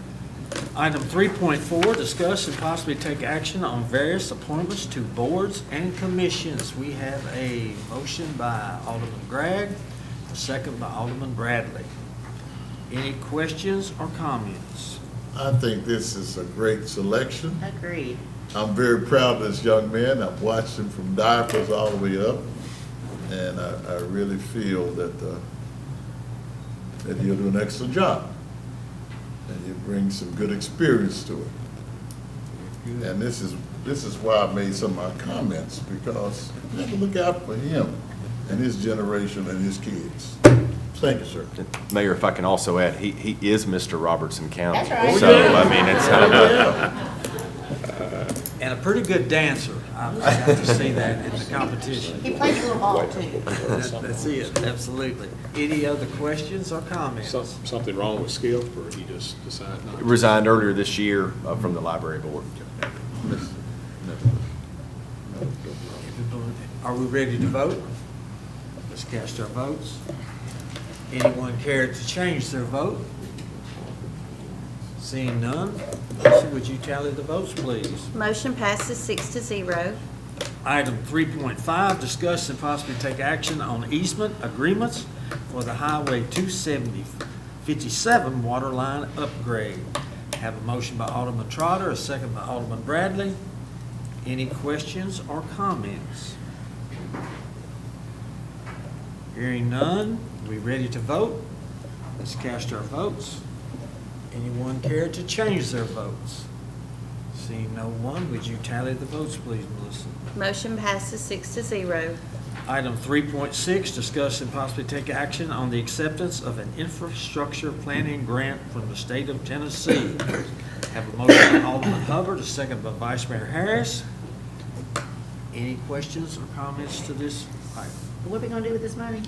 Item 3.4, discuss and possibly take action on various appointments to boards and commissions. We have a motion by Alderman Gregg, a second by Alderman Bradley. Any questions or comments? I think this is a great selection. Agreed. I'm very proud of this young man. I've watched him from diapers all the way up, and I really feel that he'll do an excellent job. And you bring some good experience to it. And this is why I made some of my comments, because you have to look out for him and his generation and his kids. Thank you, sir. Mayor, if I can also add, he is Mr. Robertson County. That's right. So, I mean, it's, And a pretty good dancer. I got to see that in the competition. He plays a little ball too. That's it, absolutely. Any other questions or comments? Something wrong with Skip, or he just decided not to? resigned earlier this year from the library board. Are we ready to vote? Let's cast our votes. Anyone care to change their vote? Seeing none, Melissa, would you tally the votes, please? Motion passes 6-0. Item 3.5, discuss and possibly take action on easement agreements for the Highway 257 water line upgrade. Have a motion by Alderman Trotter, a second by Alderman Bradley. Any questions or comments? Hearing none, we ready to vote? Let's cast our votes. Anyone care to change their votes? Seeing no one, would you tally the votes, please, Melissa? Motion passes 6-0. Item 3.6, discuss and possibly take action on the acceptance of an infrastructure planning grant from the state of Tennessee. Have a motion by Alderman Hubbard, a second by Vice Mayor Harris. Any questions or comments to this item? What are we gonna do with this money?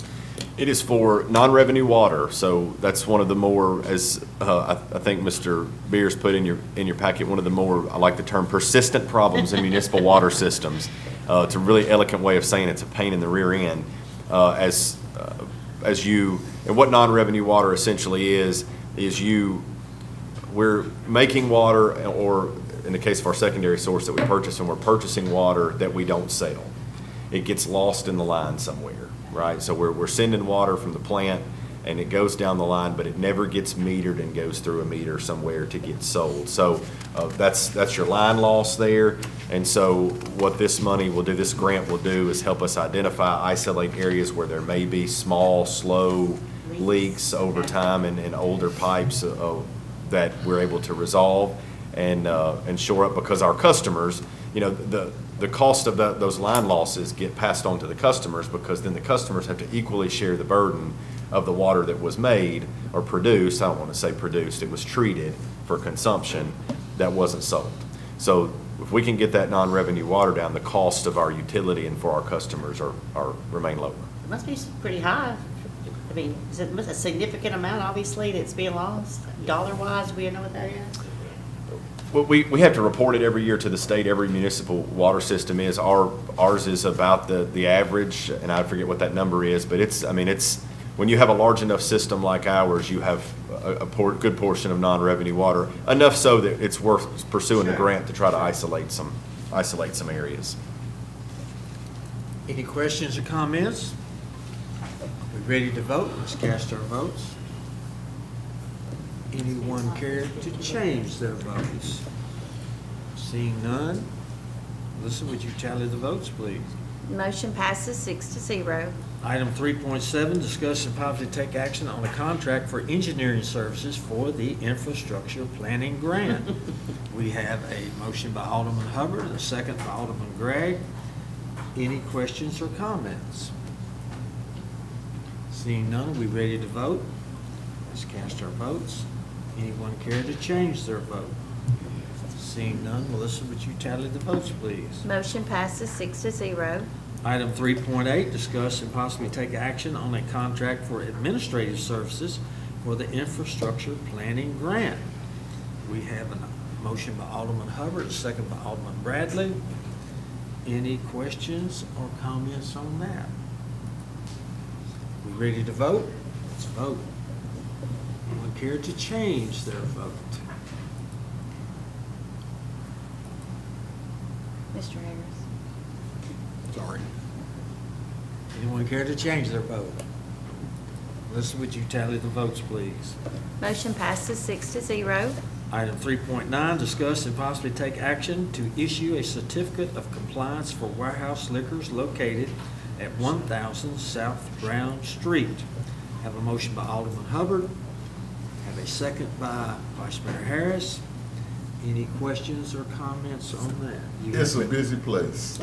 It is for non-revenue water, so that's one of the more, as I think Mr. Beers put in your packet, one of the more, I like the term, persistent problems in municipal water systems. It's a really elegant way of saying it's a pain in the rear end. And what non-revenue water essentially is we're making water, or in the case of our secondary source that we purchase, and we're purchasing water that we don't sell. It gets lost in the line somewhere, right? So we're sending water from the plant and it goes down the line, but it never gets metered and goes through a meter somewhere to get sold. So that's your line loss there. And so what this money will do, this grant will do, is help us identify, isolate areas where there may be small, slow leaks over time in older pipes that we're able to resolve and shore up, because our customers, you know, the cost of those line losses get passed on to the customers, because then the customers have to equally share the burden of the water that was made or produced. I don't want to say produced, it was treated for consumption that wasn't sold. So if we can get that non-revenue water down, the cost of our utility and for our customers remain lower. It must be pretty high. I mean, is it a significant amount, obviously, that's being lost? Dollar-wise, do we know what that is? Well, we have to report it every year to the state. Every municipal water system is. Ours is about the average, and I forget what that number is, but it's when you have a large enough system like ours, you have a good portion of non-revenue water, enough so that it's worth pursuing the grant to try to isolate some areas. Any questions or comments? We ready to vote? Let's cast our votes. Anyone care to change their votes? Seeing none, Melissa, would you tally the votes, please? Motion passes 6-0. Item 3.7, discuss and possibly take action on a contract for engineering services for the infrastructure planning grant. We have a motion by Alderman Hubbard, and a second by Alderman Gregg. Any questions or comments? Seeing none, are we ready to vote? Let's cast our votes. Anyone care to change their vote? Seeing none, Melissa, would you tally the votes, please? Motion passes 6-0. Item 3.8, discuss and possibly take action on a contract for administrative services for the infrastructure planning grant. We have a motion by Alderman Hubbard, a second by Alderman Bradley. Any questions or comments on that? We ready to vote? Let's vote. Anyone care to change their vote? Mr. Harris. Sorry. Anyone care to change their vote? Melissa, would you tally the votes, please? Motion passes 6-0. Item 3.9, discuss and possibly take action to issue a certificate of compliance for warehouse liquors located at 1000 South Brown Street. Have a motion by Alderman Hubbard. Have a second by Vice Mayor Harris. Any questions or comments on that? It's a busy place.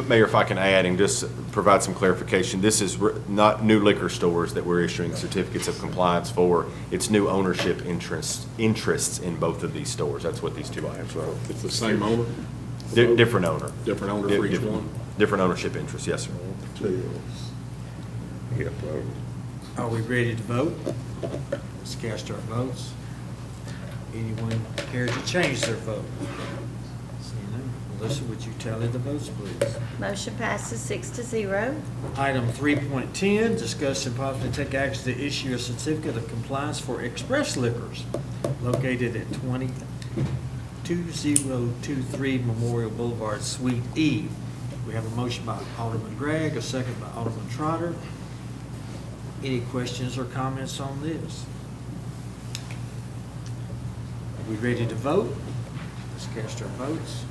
Mayor, if I can add and just provide some clarification, this is not new liquor stores that we're issuing certificates of compliance for. It's new ownership interests in both of these stores. That's what these two items are. It's the same owner? Different owner. Different owner for each one? Different ownership interests, yes, sir. Yeah, Are we ready to vote? Let's cast our votes. Anyone care to change their vote? Seeing none. Melissa, would you tally the votes, please? Motion passes 6-0. Item 3.10, discuss and possibly take action to issue a certificate of compliance for Express Liquors located at 2023 Memorial Boulevard, Suite E. We have a motion by Alderman Gregg, a second by Alderman Trotter. Any questions or comments on this? Are we ready to vote? Let's cast our votes.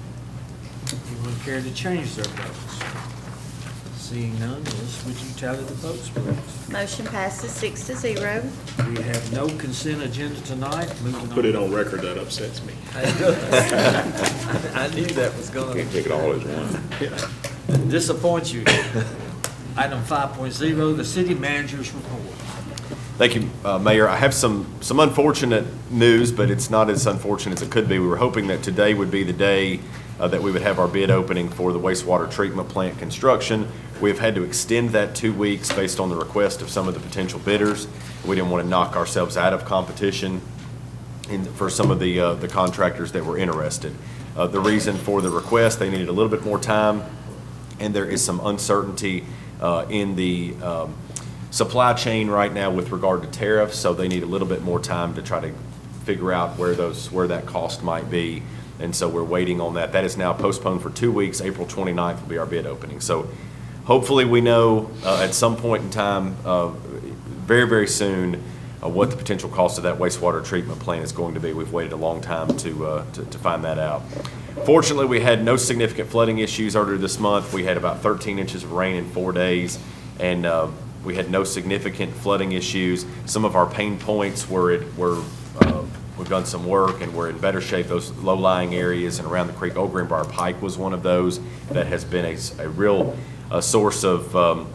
Anyone care to change their votes? Seeing none, Melissa, would you tally the votes, please? Motion passes 6-0. We have no consent agenda tonight. Moving on. Put it on record, that upsets me. I knew that was going Can't take it all as one. to disappoint you. Item 5.0, the city manager's report. Thank you, Mayor. I have some unfortunate news, but it's not as unfortunate as it could be. We were hoping that today would be the day that we would have our bid opening for the wastewater treatment plant construction. We've had to extend that 2 weeks based on the request of some of the potential bidders. We didn't want to knock ourselves out of competition for some of the contractors that were interested. The reason for the request, they needed a little bit more time, and there is some uncertainty in the supply chain right now with regard to tariffs, so they need a little bit more time to try to figure out where that cost might be. And so we're waiting on that. That is now postponed for 2 weeks. April 29th will be our bid opening. So hopefully we know at some point in time, very, very soon, what the potential cost of that wastewater treatment plant is going to be. We've waited a long time to find that out. Fortunately, we had no significant flooding issues earlier this month. We had about 13 inches of rain in 4 days, and we had no significant flooding issues. Some of our pain points we've done some work and we're in better shape. Those low-lying areas and around the creek, Old Greenbrier Pike was one of those that has been a real source of a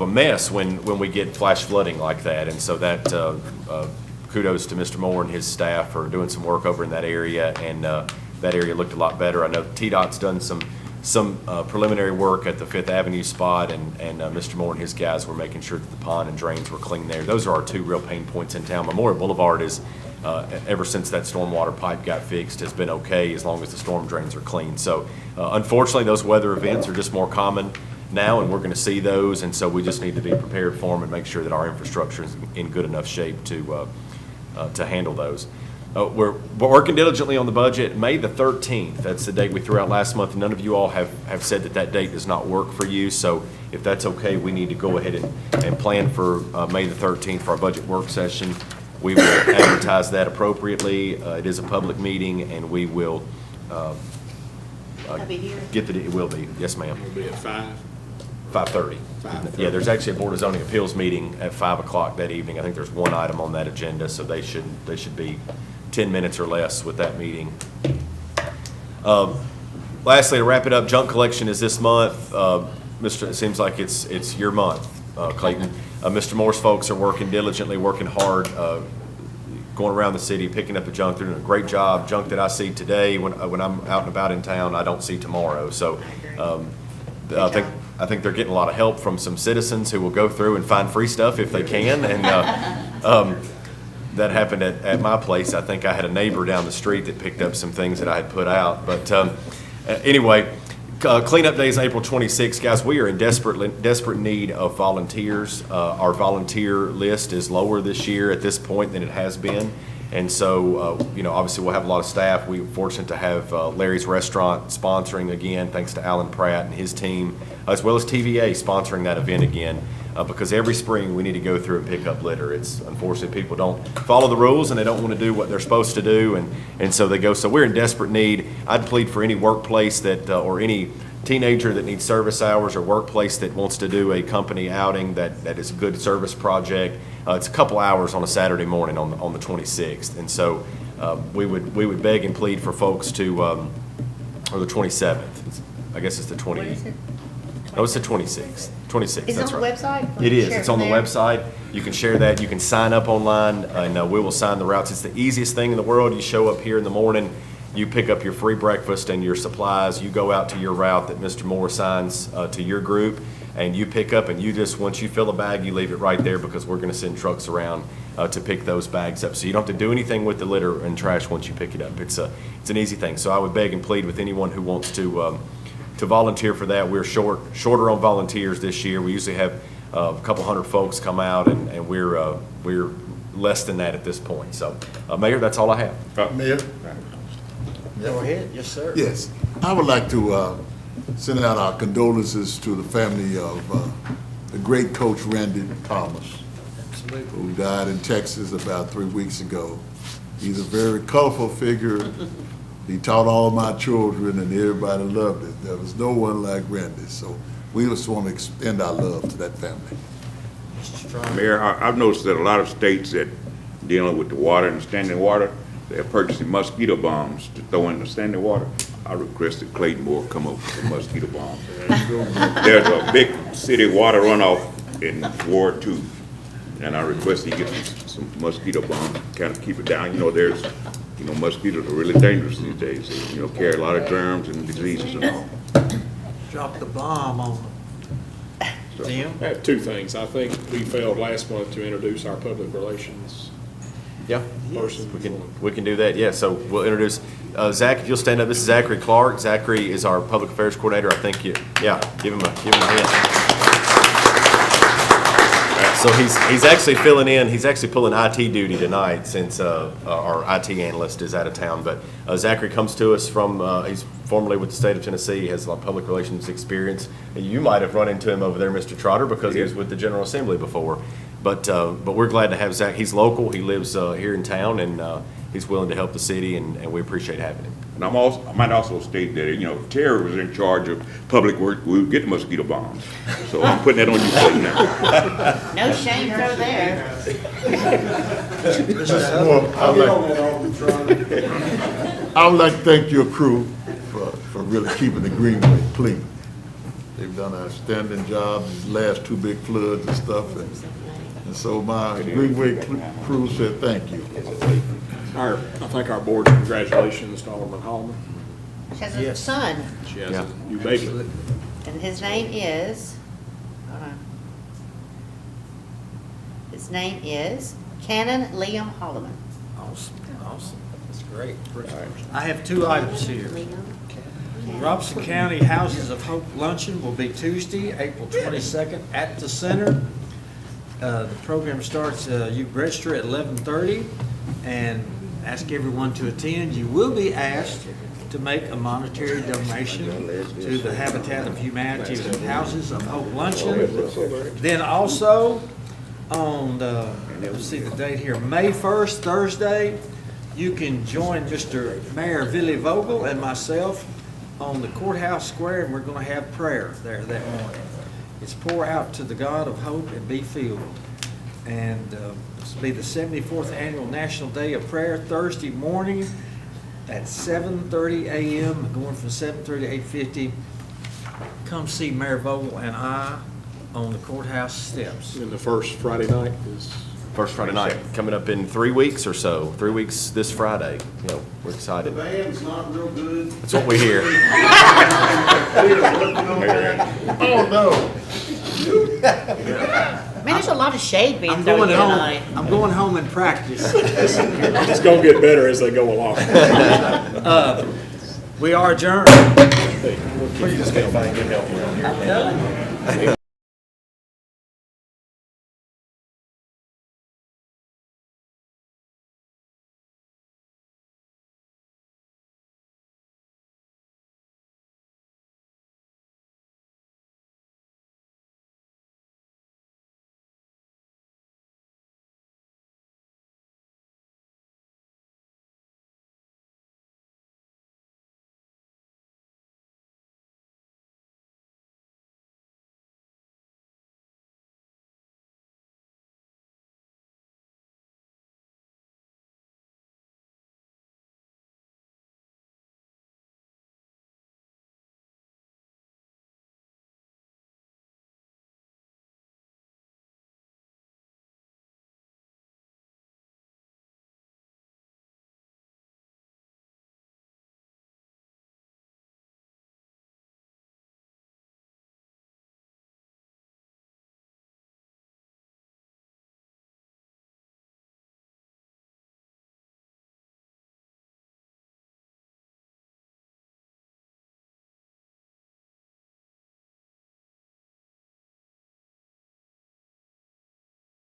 mess when we get flash flooding like that. And so that kudos to Mr. Moore and his staff for doing some work over in that area, and that area looked a lot better. I know TDOT's done some preliminary work at the Fifth Avenue spot, and Mr. Moore and his guys were making sure that the pond and drains were clean there. Those are our two real pain points in town. Memorial Boulevard is, ever since that stormwater pipe got fixed, has been okay as long as the storm drains are clean. So unfortunately, those weather events are just more common now, and we're going to see those, and so we just need to be prepared for them and make sure that our infrastructure is in good enough shape to handle those. We're working diligently on the budget. May the 13th, that's the date we threw out last month. None of you all have said that date does not work for you, so if that's okay, we need to go ahead and plan for May the 13th for our budget work session. We will advertise that appropriately. It is a public meeting, and we will it will be. Yes, ma'am. It'll be at 5? 5:30. 5:30. Yeah, there's actually a Board of Zoning Appeals meeting at 5 o'clock that evening. I think there's one item on that agenda, so they should be 10 minutes or less with that meeting. Lastly, to wrap it up, junk collection is this month. It seems like it's your month, Clayton. Mr. Moore's folks are working diligently, working hard, going around the city, picking up the junk. They're doing a great job. Junk that I see today when I'm out and about in town, I don't see tomorrow. So I think they're getting a lot of help from some citizens who will go through and find free stuff if they can. And that happened at my place. I think I had a neighbor down the street that picked up some things that I had put out. But anyway, cleanup day is April 26th. Guys, we are in desperate need of volunteers. Our volunteer list is lower this year at this point than it has been. And so, obviously we'll have a lot of staff. We're fortunate to have Larry's Restaurant sponsoring again, thanks to Alan Pratt and his team, as well as TVA sponsoring that event again, because every spring we need to go through and pick up litter. It's unfortunate people don't follow the rules and they don't want to do what they're supposed to do, and so they go. So we're in desperate need. I'd plead for any workplace that, or any teenager that needs service hours, or workplace that wants to do a company outing that is a good service project. It's a couple hours on a Saturday morning on the 26th, and so we would beg and plead for folks to, or the 27th. I guess it's the 20. No, it's the 26th. 26th, Is it that's on the right. website? It is. Share It's it on the from there? website. You can share that. You can sign up online, and we will sign the routes. It's the easiest thing in the world. You show up here in the morning, you pick up your free breakfast and your supplies. You go out to your route that Mr. Moore assigns to your group, and you pick up, and you just, once you fill a bag, you leave it right there because we're going to send trucks around to pick those bags up. So you don't have to do anything with the litter and trash once you pick it up. It's an easy thing. So I would beg and plead with anyone who wants to volunteer for that. We're shorter on volunteers this year. We usually have a couple hundred folks come out, and we're less than that at this point. So, Mayor, that's all I have. Mayor? Go ahead, yes, sir. Yes, I would like to send out our condolences to the family of the great coach Randy Thomas, who died in Texas about 3 weeks ago. He's a very colorful figure. He taught all my children, and everybody loved it. There was no one like Randy, so we just want to extend our love to that family. Mayor, I've noticed that a lot of states that dealing with the water and standing water, they're purchasing mosquito bombs to throw in the standing water. I requested Clayton Moore come up with some mosquito bombs. There's a big city water runoff in Ward 2, and I requested he get some mosquito bombs to kind of keep it down. There's, mosquitoes are really dangerous these days. They, carry a lot of germs and diseases and all. Drop the bomb on them. Tim? I have two things. I think we failed last month to introduce our public relations Yeah, person. we can do that. Yeah, so we'll introduce Zach. If you'll stand up, this is Zachary Clark. Zachary is our public affairs coordinator. I think give him a hand. So he's actually filling in. He's actually pulling IT duty tonight since our IT analyst is out of town. But Zachary comes to us from. He's formerly with the state of Tennessee. He has a lot of public relations experience. And you might have run into him over there, Mr. Trotter, because he was with the General Assembly before. But we're glad to have Zach. He's local. He lives here in town, and he's willing to help the city, and we appreciate having him. And I might also state that, if Terry was in charge of public work, we would get the mosquito bombs. So I'm putting that on you Clayton, now. No shame through there. I would like to thank your crew for really keeping the Greenway clean. They've done an outstanding job these last two big floods and stuff, and so my Greenway crew said thank you. I think our board, congratulations to Alderman Holloman. She has a son, She has a new baby. and his name is, hold on. His name is Canon Liam Holloman. Awesome, that's great. I have two items here. Robinson County Houses of Hope Luncheon will be Tuesday, April 22nd at the center. The program starts, you register at 11:30 and ask everyone to attend. You will be asked to make a monetary donation to the Habitat of Humanity's Houses of Hope Luncheon. Then also on let's see the date here, May 1st, Thursday, you can join Mr. Mayor Billy Vogel and myself on the courthouse square, and we're going to have prayer there that morning. It's pour out to the God of hope and be filled. And this will be the 74th Annual National Day of Prayer, Thursday morning at 7:30 a.m., going from 7:30 to 8:50. Come see Mayor Vogel and I on the courthouse steps. And the first Friday night is? First Friday night, coming up in 3 weeks or so. 3 weeks this Friday. We're excited. The band's not real good. That's what we hear. Oh, no. Man, there's a lot of shade being I'm thrown going home. tonight. I'm going home and practice. It's going to get better as they go along. We are adjourned. Please just get help around here.